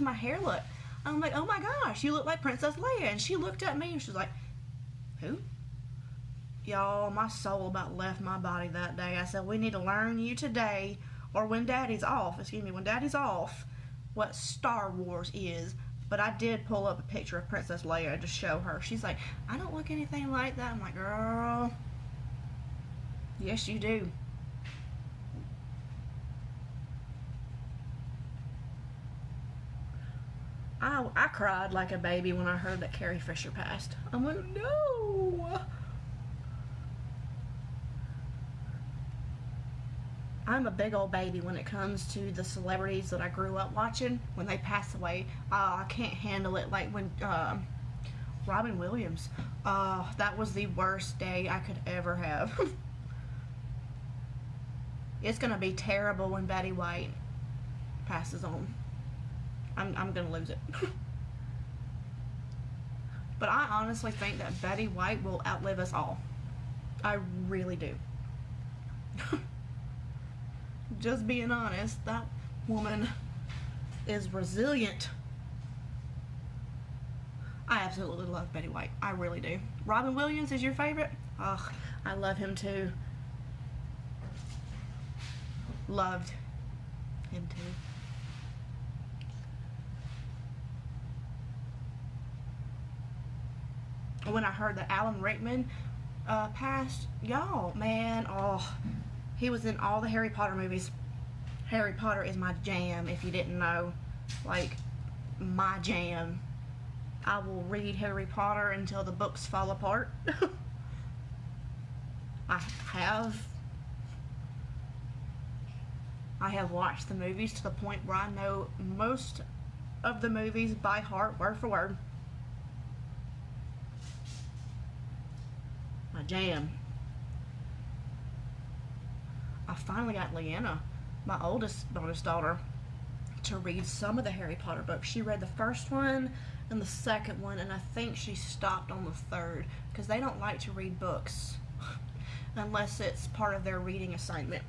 my hair look? I'm like, oh my gosh, you look like Princess Leia. And she looked at me and she's like, who? Y'all, my soul about left my body that day. I said, we need to learn you today, or when Daddy's off, what Star Wars is. But I did pull up a picture of Princess Leia to show her. She's like, I don't look anything like that. I'm like, girl, yes you do. I cried like a baby when I heard that Carrie Fisher passed. I'm like, no. I'm a big old baby when it comes to the celebrities that I grew up watching. When they pass away, I can't handle it. Like when Robin Williams, that was the worst day I could ever have. It's gonna be terrible when Betty White passes on. I'm gonna lose it. But I honestly think that Betty White will outlive us all. I really do. Just being honest, that woman is resilient. I absolutely love Betty White. I really do. Robin Williams is your favorite? Ugh, I love him too. Loved him too. when I heard that Alan Rickman passed, y'all, man, oh, he was in all the Harry Potter movies. Harry Potter is my jam, if you didn't know. Like, my jam. I will read Harry Potter until the books fall apart. I have watched the movies to the point where I know most of the movies by heart, word for word. My jam. I finally got Leanna, my oldest bonus daughter, to read some of the Harry Potter books. She read the first one and the second one, and I think she stopped on the third, because they don't like to read books unless it's part of their reading assignment.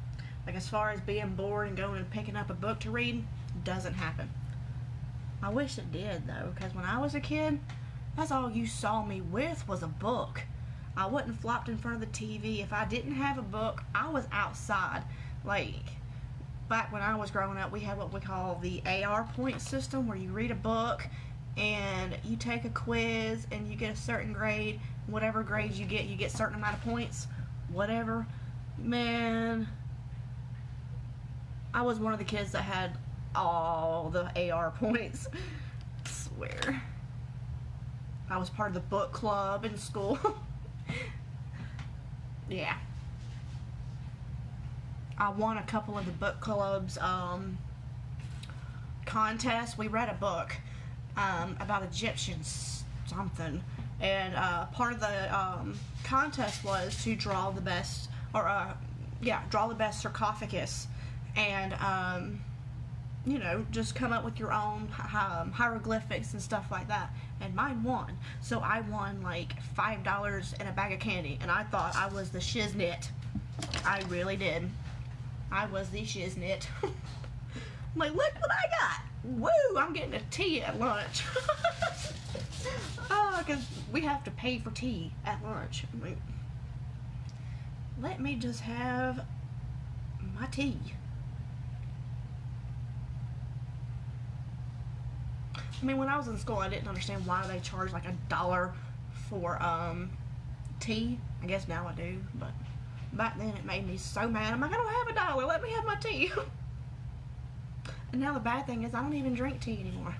Like, as far as being bored and going and picking up a book to read, doesn't happen. I wish it did, though, because when I was a kid, that's all you saw me with was a book. I wasn't flopped in front of the TV. If I didn't have a book, I was outside. Like, back when I was growing up, we had what we call the AR point system, where you read a book and you take a quiz and you get a certain grade. Whatever grades you get a certain amount of points. Whatever. Man, I was one of the kids that had all the AR points. I swear. I was part of the book club in school. Yeah. I won a couple of the book club's contests. We read a book about Egyptians something, and part of the contest was to draw the best, or draw the best sarcophagus, and you know, just come up with your own hieroglyphics and stuff like that. And mine won. So I won like $5 and a bag of candy, and I thought I was the shiznit. I really did. I was the shiznit. I'm like, look what I got. Woo, I'm getting a tea at lunch. Oh, because we have to pay for tea at lunch. I'm like, let me just have my tea. I mean, when I was in school, I didn't understand why they charged like $1 for tea. I guess now I do, but back then it made me so mad. I'm like, I don't have $1. Let me have my tea. And now the bad thing is I don't even drink tea anymore.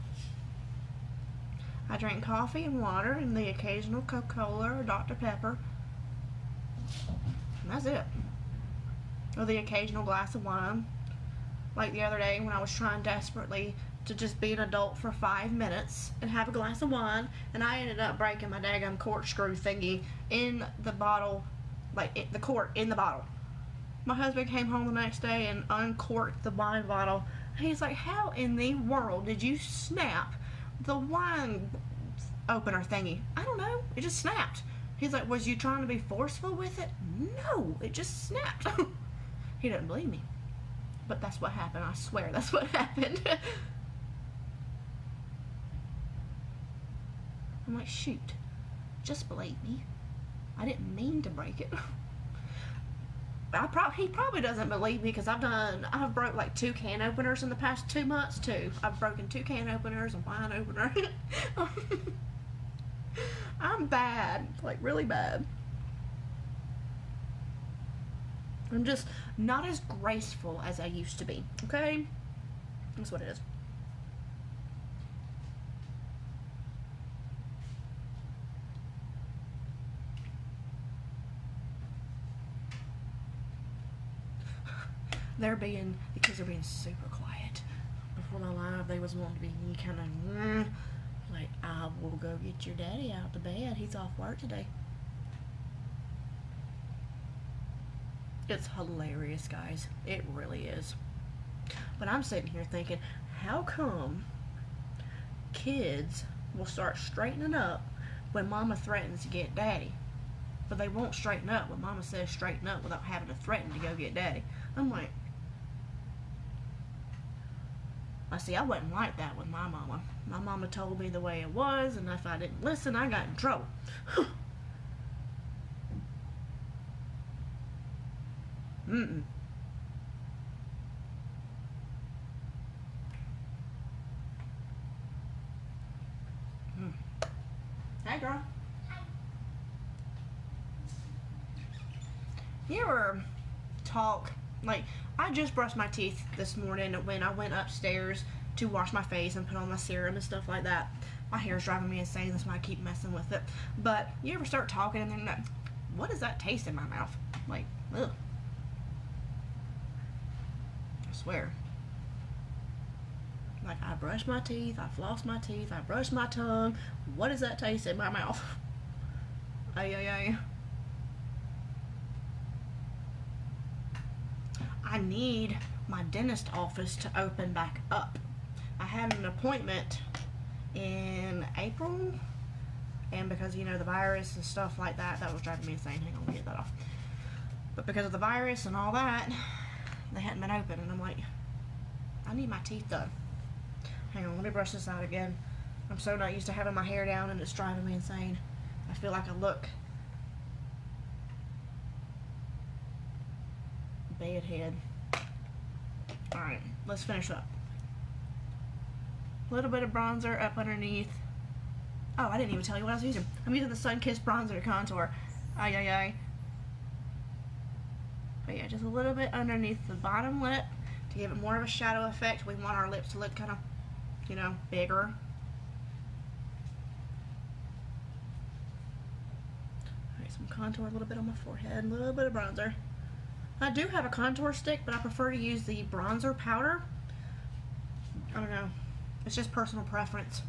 I drink coffee and water and the occasional Coca-Cola or Dr. Pepper. And that's it. Or the occasional glass of wine. Like the other day when I was trying desperately to just be an adult for 5 minutes and have a glass of wine, and I ended up breaking my daggum corkscrew thingy in the bottle, like the cork in the bottle. My husband came home the next day and uncorked the wine bottle, and he's like, how in the world did you snap the wine opener thingy? I don't know, it just snapped. He's like, was you trying to be forceful with it? No, it just snapped. He didn't believe me, but that's what happened. I swear that's what happened. I'm like, shoot, just believe me. I didn't mean to break it. He probably doesn't believe me, because I've broke like 2 can openers in the past 2 months too. I've broken 2 can openers, a wine opener. I'm bad, like really bad. I'm just not as graceful as I used to be, okay? That's what it is. The kids are being super quiet. Before the live, they was wanting to be kind of like, I will go get your daddy out to bed. He's off work today. It's hilarious, guys. It really is. But I'm sitting here thinking, how come kids will start straightening up when mama threatens to get daddy, but they won't straighten up when mama says straighten up without having to threaten to go get daddy? I'm like, I see, I wasn't like that with my mama. My mama told me the way it was, and if I didn't listen, I got in trouble. Mm-mm. Hey, girl. Hi. You ever talk, like, I just brushed my teeth this morning when I went upstairs to wash my face and put on my serum and stuff like that. My hair's driving me insane, that's why I keep messing with it. But you ever start talking and then, what does that taste in my mouth? Like, ugh. I swear. Like, I brush my teeth, I floss my teeth, I brush my tongue. What does that taste in my mouth? Ay, ay, ay. I need my dentist office to open back up. I had an appointment in April, and because, you know, the virus and stuff like that, that was driving me insane. Hang on, let me get that off. But because of the virus and all that, they hadn't been open, and I'm like, I need my teeth done. Hang on, let me brush this out again. I'm so not used to having my hair down, and it's driving me insane. I feel like I look bad head. Alright, let's finish up. A little bit of bronzer up underneath. Oh, I didn't even tell you what I was using. I'm using the Sun Kissed Bronzer to contour. Ay, ay, ay. But yeah, just a little bit underneath the bottom lip to give it more of a shadow effect. We want our lips to look kind of, you know, bigger. Alright, some contour, a little bit on my forehead, a little bit of bronzer. I do have a contour stick, but I prefer to use the bronzer powder. I don't know. It's just personal preference.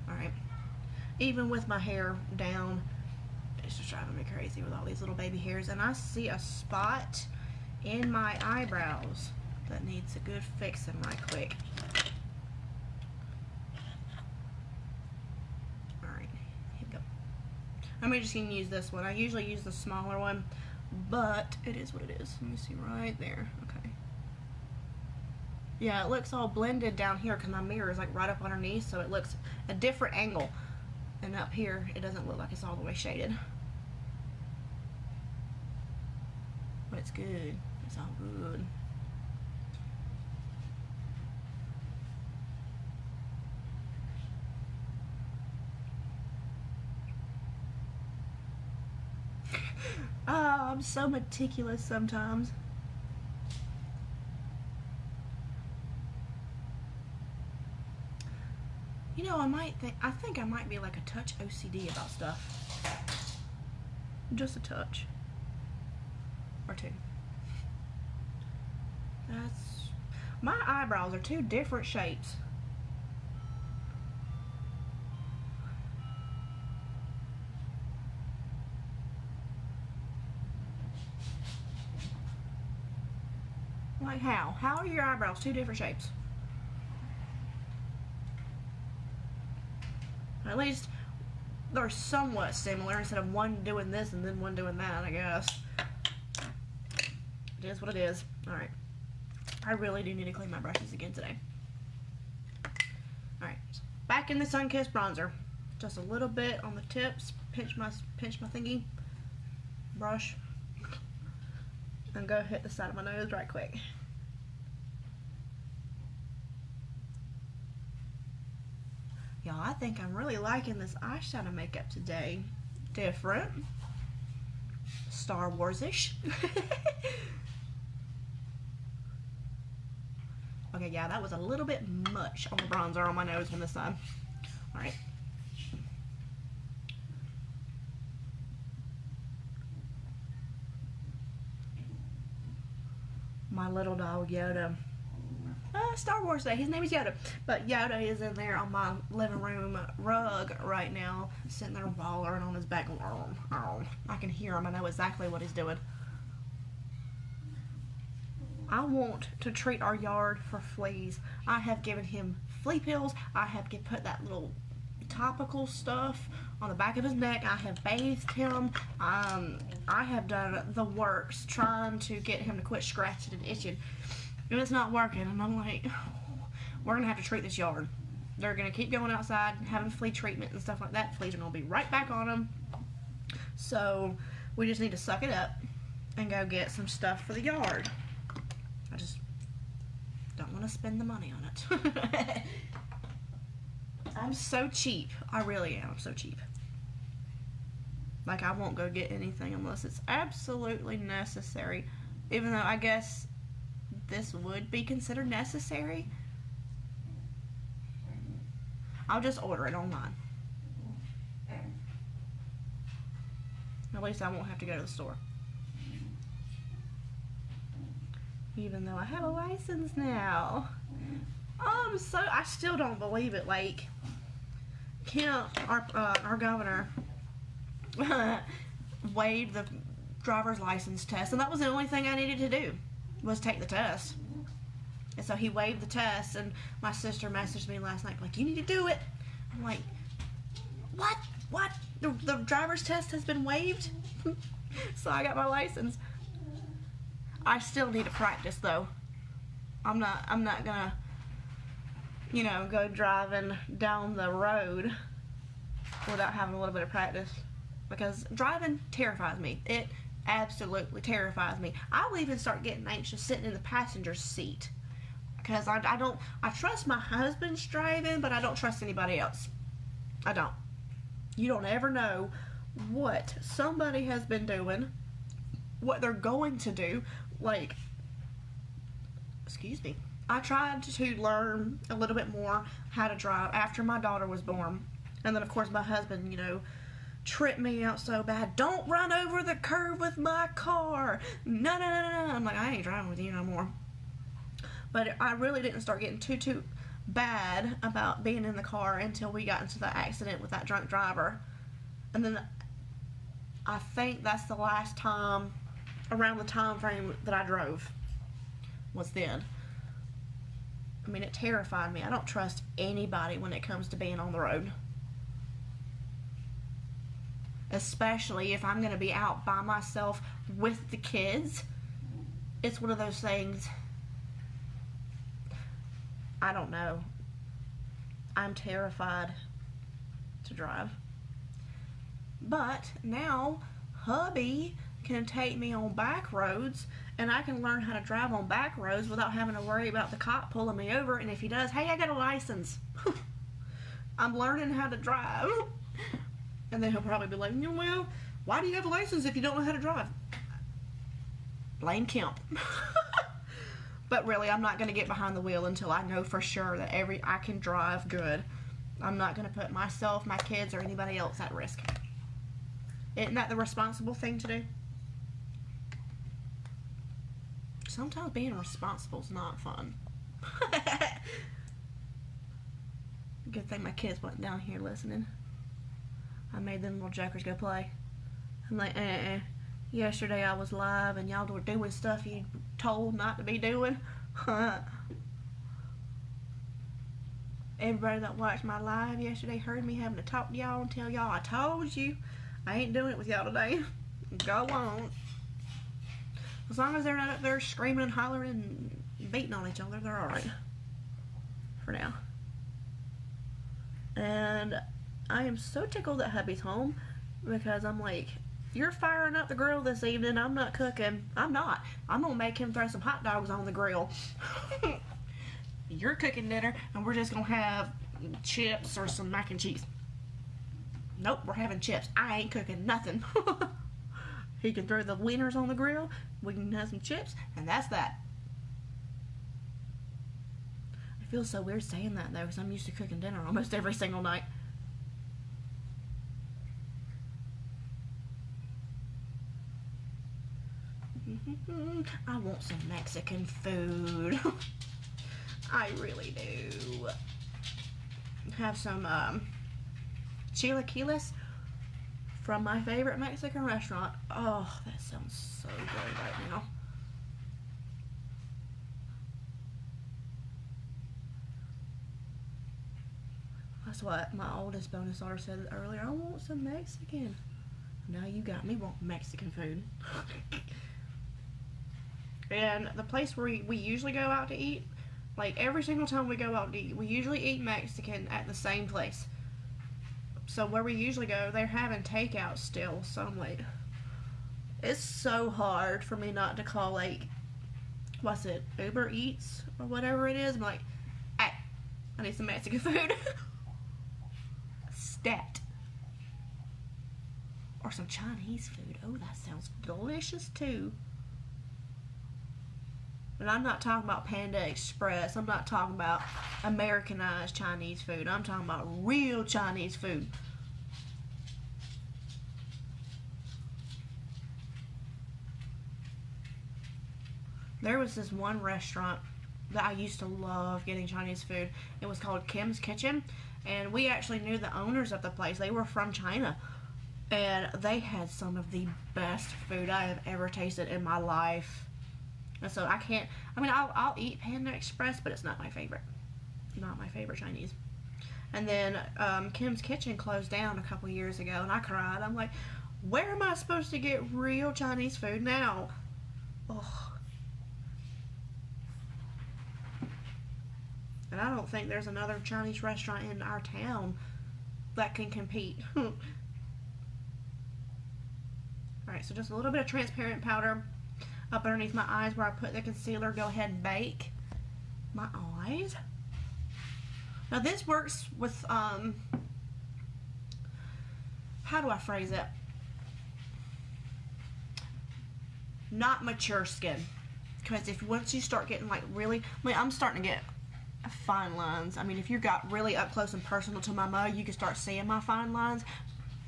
Alright. Even with my hair down, it's just driving me crazy with all these little baby hairs. And I see a spot in my eyebrows that needs a good fixing right quick. I'm just going to use this one. I usually use the smaller one, but it is what it is. Let me see right there. Okay. Yeah, it looks all blended down here because my mirror is like right up underneath, so it looks a different angle. And up here, it doesn't look like it's all the way shaded. But it's good. It's all good. Oh, I'm so meticulous sometimes. You know, I think I might be like a touch OCD about stuff. Just a touch. Or two. My eyebrows are two different shapes. Like how? How are your eyebrows two different shapes? At least they're somewhat similar instead of one doing this and then one doing that, I guess. It is what it is. Alright. I really do need to clean my brushes again today. Alright. Back in the Sun Kissed bronzer. Just a little bit on the tips. Pinch my thingy. Brush. And go hit the side of my nose right quick. Y'all, I think I'm really liking this eyeshadow makeup today. Different. Star Wars-ish. Okay, yeah, that was a little bit much on the bronzer on my nose on this side. Alright. My little dog Yoda. Star Wars Day. His name is Yoda. But Yoda is in there on my living room rug right now, sitting there wallering on his back. I can hear him. I know exactly what he's doing. I want to treat our yard for fleas. I have given him flea pills. I have put that little topical stuff on the back of his neck. I have bathed him. I have done the works trying to get him to quit scratching and itching. And it's not working. And I'm like, we're going to have to treat this yard. They're going to keep going outside, having flea treatment and stuff like that. Fleas are going to be right back on them. So we just need to suck it up and go get some stuff for the yard. I just don't want to spend the money on it. I'm so cheap. I really am. I'm so cheap. Like, I won't go get anything unless it's absolutely necessary. Even though I guess this would be considered necessary. I'll just order it online. At least I won't have to go to the store. Even though I have a license now. I still don't believe it. Like, Kent, our governor, waived the driver's license test, and that was the only thing I needed to do, was take the test. And so he waived the test, and my sister messaged me last night, like, you need to do it. I'm like, what? The driver's test has been waived? So I got my license. I still need to practice, though. I'm not gonna, go driving down the road without having a little bit of practice, because driving terrifies me. It absolutely terrifies me. I'll even start getting anxious sitting in the passenger seat, because I trust my husband's driving, but I don't trust anybody else. I don't. You don't ever know what somebody has been doing, what they're going to do. Like, excuse me, I tried to learn a little bit more how to drive after my daughter was born. And then, of course, my husband, tripped me out so bad. Don't run over the curb with my car. No. I'm like, I ain't driving with you no more. But I really didn't start getting too bad about being in the car until we got into the accident with that drunk driver. And then I think that's the last time, around the time frame that I drove, was then. I mean, it terrified me. I don't trust anybody when it comes to being on the road. Especially if I'm going to be out by myself with the kids. It's one of those things, I don't know. I'm terrified to drive. But now, hubby can take me on back roads, and I can learn how to drive on back roads without having to worry about the cop pulling me over. And if he does, hey, I got a license. I'm learning how to drive. And then he'll probably be like, well, why do you have a license if you don't know how to drive? Blame Kemp. But really, I'm not going to get behind the wheel until I know for sure that I can drive good. I'm not going to put myself, my kids, or anybody else at risk. Isn't that the responsible thing to do? Sometimes being responsible is not fun. Good thing my kids wasn't down here listening. I made them little jokers go play. I'm like, yesterday I was live and y'all were doing stuff you told not to be doing. Everybody that watched my live yesterday heard me having to talk to y'all and tell y'all, I told you. I ain't doing it with y'all today. Go on. As long as they're not up there screaming and hollering and beating on each other, they're alright. For now. And I am so tickled that hubby's home, because I'm like, you're firing up the grill this evening. I'm not cooking. I'm not. I'm going to make him throw some hot dogs on the grill. You're cooking dinner, and we're just going to have chips or some mac and cheese. Nope, we're having chips. I ain't cooking nothing. He can throw the wieners on the grill. We can have some chips, and that's that. I feel so weird saying that, though, because I'm used to cooking dinner almost every single night. I want some Mexican food. I really do. Have some chilaquiles from my favorite Mexican restaurant. Oh, that sounds so good right now. That's what my oldest bonus daughter said earlier. I want some Mexican. Now you got me wanting Mexican food. And the place where we usually go out to eat, like every single time we go out to eat, we usually eat Mexican at the same place. So where we usually go, they're having takeout still. So I'm like, it's so hard for me not to call like what's it, Uber Eats or whatever it is. I'm like, hey, I need some Mexican food. Stat. Or some Chinese food. Oh, that sounds delicious too. And I'm not talking about Panda Express. I'm not talking about Americanized Chinese food. I'm talking about real Chinese food. There was this one restaurant that I used to love getting Chinese food. It was called Kim's Kitchen. And we actually knew the owners of the place. They were from China. And they had some of the best food I have ever tasted in my life. And so I'll eat Panda Express, but it's not my favorite. Not my favorite Chinese. And then Kim's Kitchen closed down a couple years ago, and I cried. I'm like, where am I supposed to get real Chinese food now? Oh. And I don't think there's another Chinese restaurant in our town that can compete. Alright, so just a little bit of transparent powder up underneath my eyes where I put the concealer. Go ahead and bake my eyes. Now this works with, how do I phrase it? Not mature skin. Because once you start getting like really, I'm starting to get fine lines. I mean, if you got really up close and personal to my mug, you can start seeing my fine lines.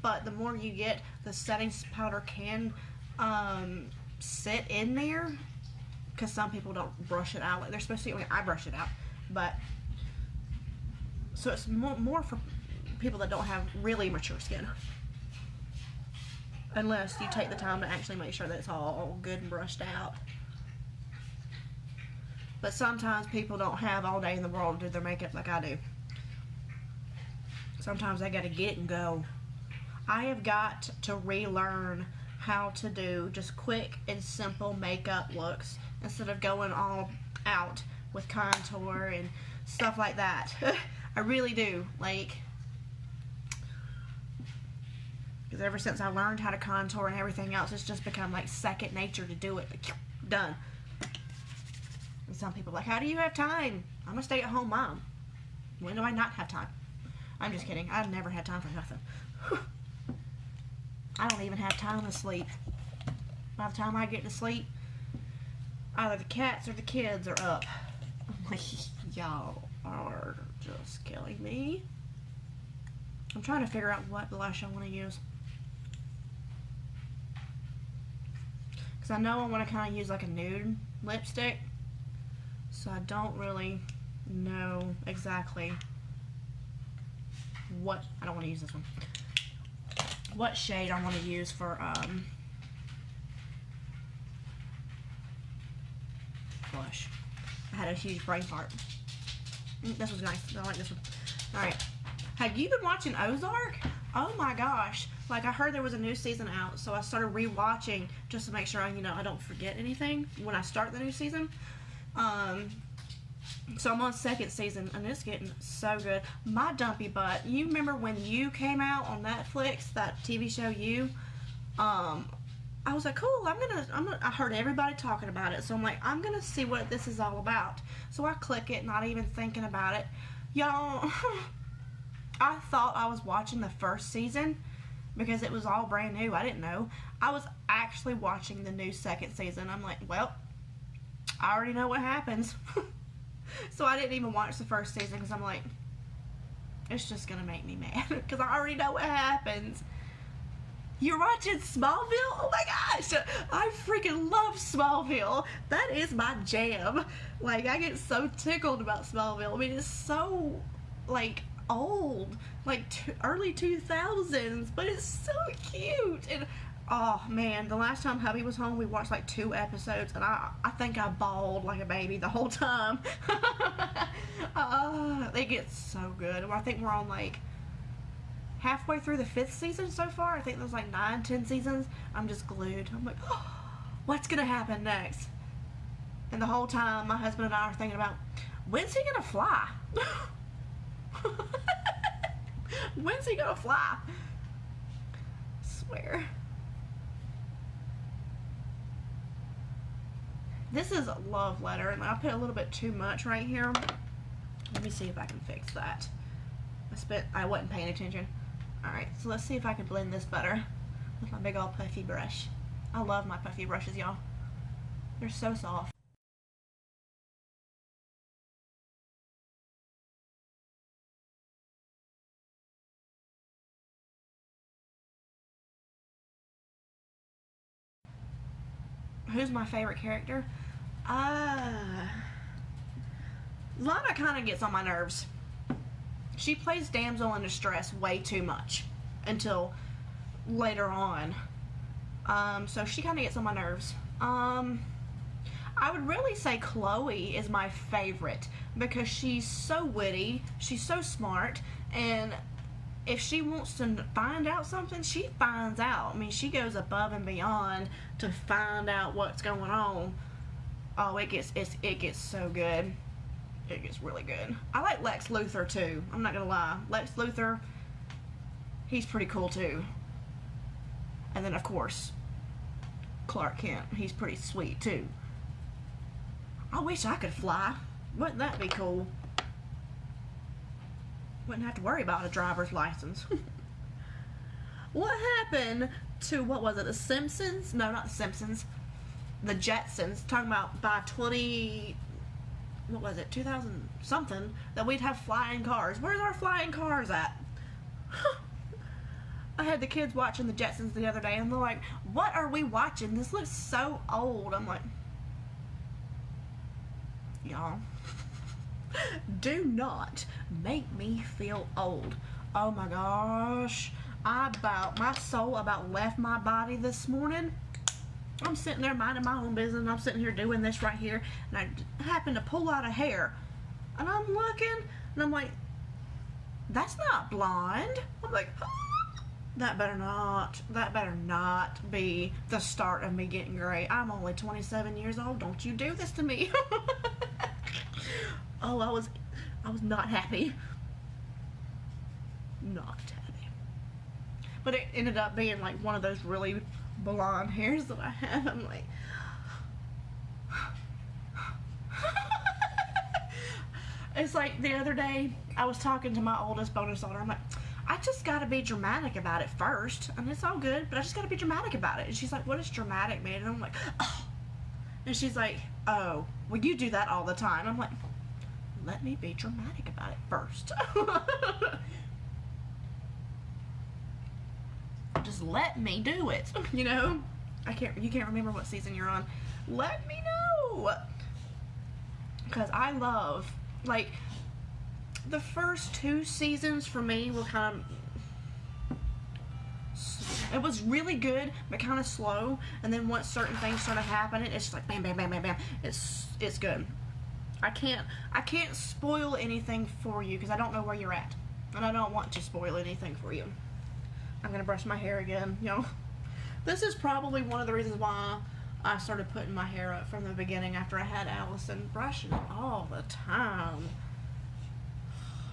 But the more you get, the setting powder can sit in there, because some people don't brush it out like they're supposed to. I mean, I brush it out, but so it's more for people that don't have really mature skin, unless you take the time to actually make sure that it's all good and brushed out. But sometimes people don't have all day in the world to do their makeup like I do. Sometimes they gotta get it and go. I have got to relearn how to do just quick and simple makeup looks instead of going all out with contour and stuff like that. I really do. Like, because ever since I learned how to contour and everything else, it's just become like second nature to do it. Like, done. And some people are like, how do you have time? I'm a stay-at-home mom. When do I not have time? I'm just kidding. I've never had time for nothing. I don't even have time to sleep. By the time I get to sleep, either the cats or the kids are up. I'm like, y'all are just killing me. I'm trying to figure out what blush I want to use. Because I know I want to kind of use like a nude lipstick. So I don't really know exactly what, I don't want to use this one, what shade I want to use for blush. I had a huge brain fart. This was nice. I like this one. Alright. Have you been watching Ozark? Oh my gosh. Like, I heard there was a new season out, so I started re-watching just to make sure I don't forget anything when I start the new season. So I'm on second season, and it's getting so good. My dumpy butt. You remember when You came out on Netflix, that TV show You? I was like, cool, I heard everybody talking about it, so I'm like, I'm gonna see what this is all about. So I click it, not even thinking about it. Y'all, I thought I was watching the first season because it was all brand new. I didn't know. I was actually watching the new second season. I'm like, well, I already know what happens. So I didn't even watch the first season because I'm like, it's just gonna make me mad because I already know what happens. You're watching Smallville? Oh my gosh, I freaking love Smallville. That is my jam. Like, I get so tickled about Smallville. I mean, it's so like old, like early 2000s, but it's so cute. And oh man, the last time hubby was home, we watched like 2 episodes, and I think I bawled like a baby the whole time. It gets so good. I think we're on like halfway through the 5th season so far. I think there's like 9, 10 seasons. I'm just glued. I'm like, oh, what's gonna happen next? And the whole time, my husband and I are thinking about, when's he gonna fly? When's he gonna fly? I swear. This is a love letter, and I put a little bit too much right here. Let me see if I can fix that. I wasn't paying attention. Alright, so let's see if I can blend this better with my big old puffy brush. I love my puffy brushes, y'all. They're so soft. Who's my favorite character? Lana kind of gets on my nerves. She plays damsel in distress way too much until later on. So she kind of gets on my nerves. I would really say Chloe is my favorite because she's so witty, she's so smart, and if she wants to find out something, she finds out. I mean, she goes above and beyond to find out what's going on. Oh, it gets so good. It gets really good. I like Lex Luthor too. I'm not gonna lie. Lex Luthor, he's pretty cool too. And then of course, Clark Kent. He's pretty sweet too. I wish I could fly. Wouldn't that be cool? Wouldn't have to worry about a driver's license. What happened to, what was it, the Simpsons? No, not the Simpsons. The Jetsons. Talking about by 2000 something, that we'd have flying cars. Where's our flying cars at? I had the kids watching the Jetsons the other day, and they're like, what are we watching? This looks so old. I'm like, y'all, do not make me feel old. Oh my gosh. My soul about left my body this morning. I'm sitting there minding my own business, and I'm sitting here doing this right here, and I happen to pull out a hair, and I'm looking, and I'm like, that's not blonde. I'm like, oh, that better not be the start of me getting gray. I'm only 27 years old. Don't you do this to me. Oh, I was not happy. Not happy. But it ended up being like one of those really blonde hairs that I have. I'm like, it's like the other day I was talking to my oldest bonus daughter. I'm like, I just gotta be dramatic about it first, and it's all good, but I just gotta be dramatic about it. And she's like, what is dramatic, man? And I'm like, oh. And she's like, oh, well, you do that all the time. I'm like, let me be dramatic about it first. Just let me do it. You know, you can't remember what season you're on. Let me know, because I love, like, the first 2 seasons for me were kind of, it was really good, but kind of slow. And then once certain things started happening, it's just like bam, bam, bam, bam, bam. It's good. I can't spoil anything for you because I don't know where you're at, and I don't want to spoil anything for you. I'm gonna brush my hair again. You know, this is probably one of the reasons why I started putting my hair up from the beginning after I had Allison, brushing it all the time.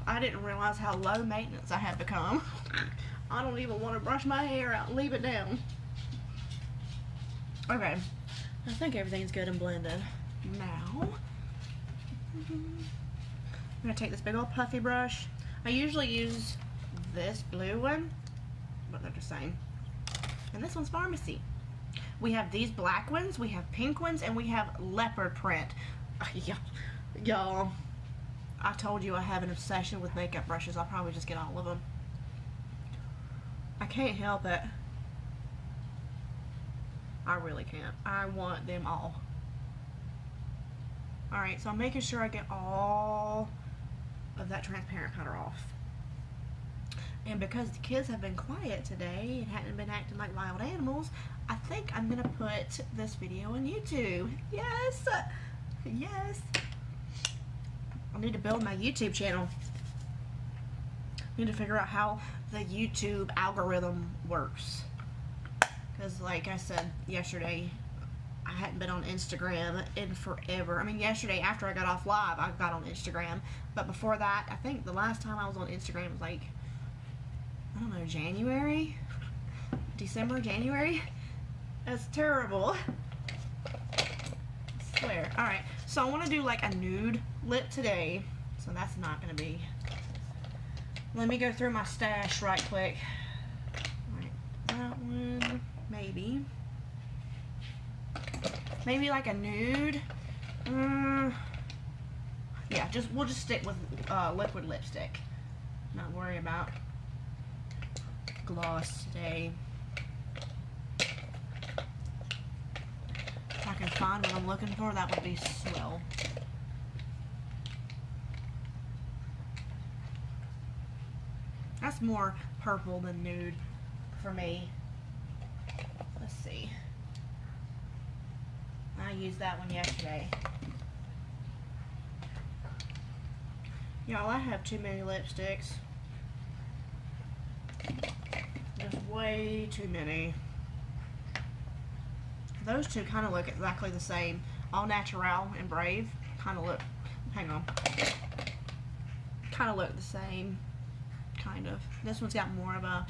I didn't realize how low maintenance I had become. I don't even want to brush my hair out and leave it down. Okay, I think everything's good and blended. Now, I'm going to take this big old puffy brush. I usually use this blue one, but they're the same. And this one's Farmasi. We have these black ones, we have pink ones, and we have leopard print. Y'all, I told you I have an obsession with makeup brushes. I'll probably just get all of them. I can't help it. I really can't. I want them all. Alright, so I'm making sure I get all of that transparent powder off. And because the kids have been quiet today and hadn't been acting like wild animals, I think I'm going to put this video on YouTube. Yes! Yes! I need to build my YouTube channel. I need to figure out how the YouTube algorithm works. Because like I said yesterday, I hadn't been on Instagram in forever. I mean, yesterday after I got off live, I got on Instagram. But before that, I think the last time I was on Instagram was like, I don't know, January? December, January? That's terrible. It's swear. Alright, so I want to do like a nude lip today. So that's not going to be... Let me go through my stash right quick. Alright, that one, maybe. Maybe like a nude. Yeah, we'll just stick with liquid lipstick. Not worry about gloss today. If I can find what I'm looking for, that would be swell. That's more purple than nude for me. Let's see. I used that one yesterday. Y'all, I have too many lipsticks. Just way too many. Those two kind of look exactly the same. All Natural and Brave kind of look, hang on, kind of look the same, kind of. This one's got more of a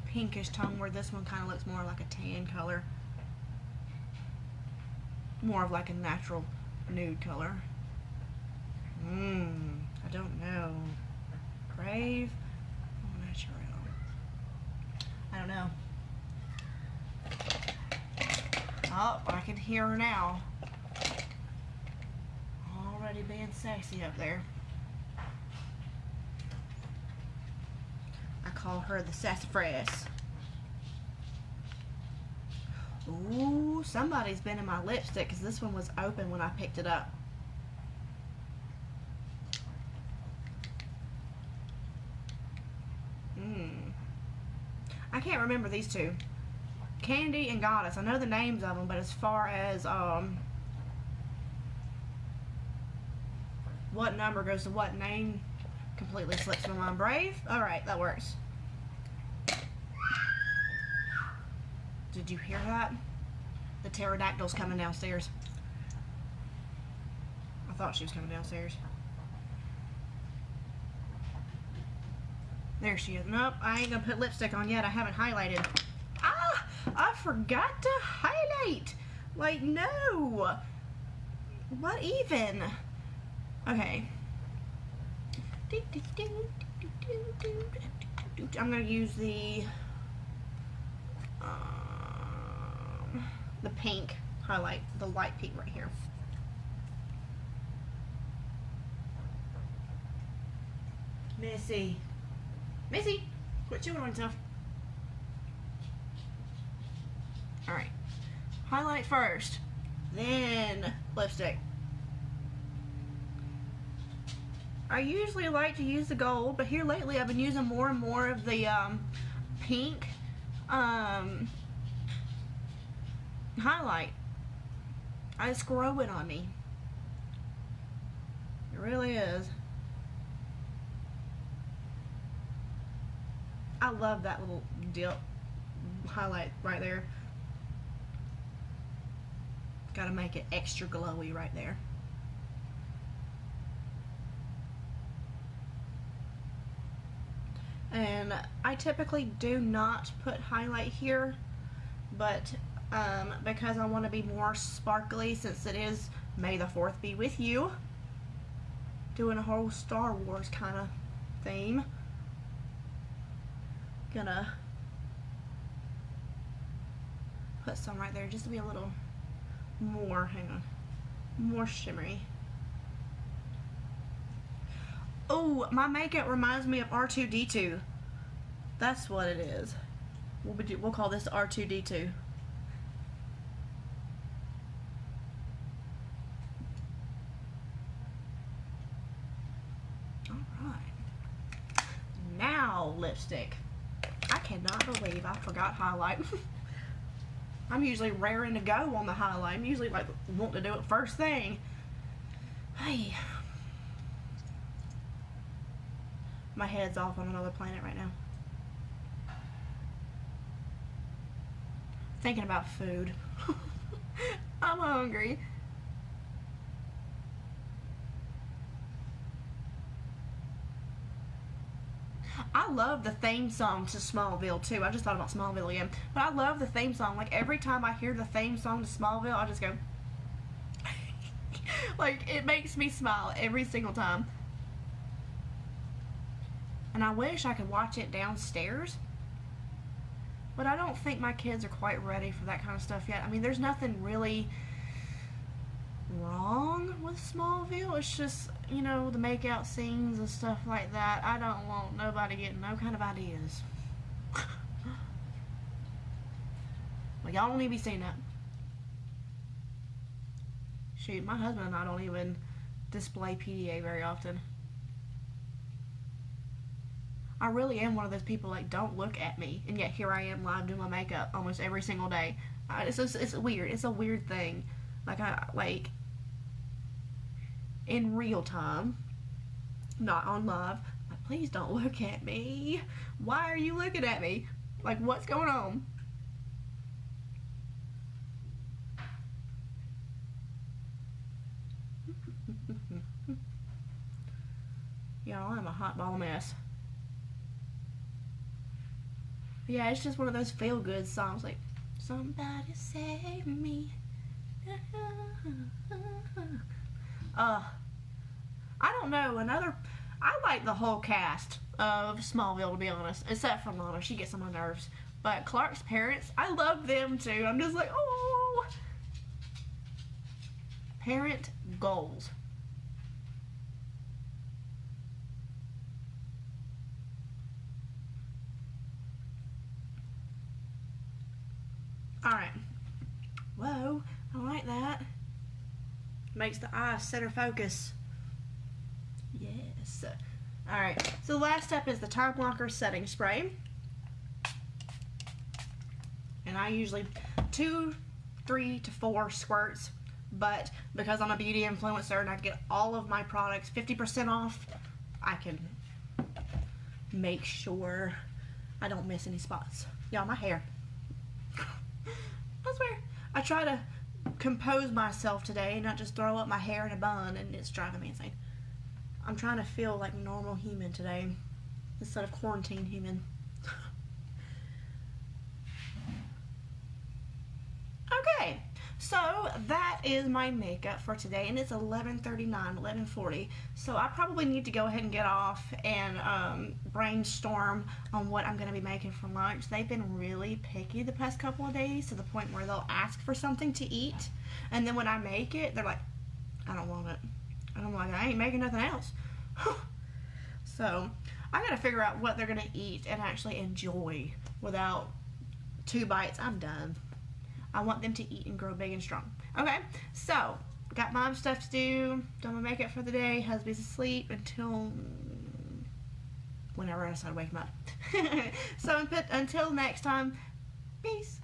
pinkish tone, where this one kind of looks more like a tan color. More of like a natural nude color. I don't know. Brave? Oh, Natural. I don't know. Oh, I can hear her now. Already being sexy up there. I call her the sassafras. Ooh, somebody's been in my lipstick because this one was open when I picked it up. I can't remember these two. Candy and Goddess. I know the names of them, but as far as what number goes to what name completely slips my mind. Brave? Alright, that works. Did you hear that? The pterodactyl's coming downstairs. I thought she was coming downstairs. There she is. Nope, I ain't gonna put lipstick on yet. I haven't highlighted. Ah! I forgot to highlight! Like, no! What even? Okay. I'm gonna use the pink highlight, the light pink right here. Missy. Missy, quit chewing on yourself. Alright. Highlight first, then lipstick. I usually like to use the gold, but here lately I've been using more and more of the pink highlight. It's growing on me. It really is. I love that little dip highlight right there. Gotta make it extra glowy right there. And I typically do not put highlight here, but because I want to be more sparkly, since it is May the 4th be with you, doing a whole Star Wars kind of theme. Gonna put some right there just to be a little more, hang on, more shimmery. Oh, my makeup reminds me of R2-D2. That's what it is. We'll call this R2-D2. Alright. Now, lipstick. I cannot believe I forgot highlight. I'm usually raring to go on the highlight. I'm usually like wanting to do it first thing. Hey. My head's off on another planet right now. Thinking about food. I'm hungry. I love the theme song to Smallville too. I just thought about Smallville again. But I love the theme song. Like every time I hear the theme song to Smallville, I just go, Like, it makes me smile every single time. And I wish I could watch it downstairs, but I don't think my kids are quite ready for that kind of stuff yet. I mean, there's nothing really wrong with Smallville. It's just, you know, the make-out scenes and stuff like that. I don't want nobody getting no kind of ideas. Well, y'all don't need to be seeing that. Shoot, my husband and I don't even display PDA very often. I really am one of those people, like, don't look at me, and yet here I am live doing my makeup almost every single day. It's weird. It's a weird thing. Like, in real time, not on live, like, please don't look at me. Why are you looking at me? Like, what's going on? Y'all, I'm a hot ball of mess. Yeah, it's just one of those feel-good songs, like, somebody save me. I don't know, I like the whole cast of Smallville, to be honest, except for Lana. She gets on my nerves. But Clark's parents, I love them too. I'm just like, oh. Parent goals. Alright. Whoa, I like that. Makes the eyes center focus. Yes. Alright, so the last step is the Time Blocker setting spray. And I usually 2, 3 to 4 squirts, but because I'm a beauty influencer and I get all of my products 50% off, I can make sure I don't miss any spots. Y'all, my hair. I swear, I try to compose myself today and not just throw up my hair in a bun, and it's driving me insane. I'm trying to feel like normal human today instead of quarantine human. Okay, so that is my makeup for today, and it's 11:39, 11:40. So I probably need to go ahead and get off and brainstorm on what I'm going to be making for lunch. They've been really picky the past couple of days, to the point where they'll ask for something to eat, and then when I make it, they're like, I don't want it. And I'm like, I ain't making nothing else. So I got to figure out what they're going to eat and actually enjoy. Without 2 bites, I'm done. I want them to eat and grow big and strong. Okay, so got mom stuff to do. Done my makeup for the day. Husband's asleep until whenever I decide to wake him up. So until next time, peace.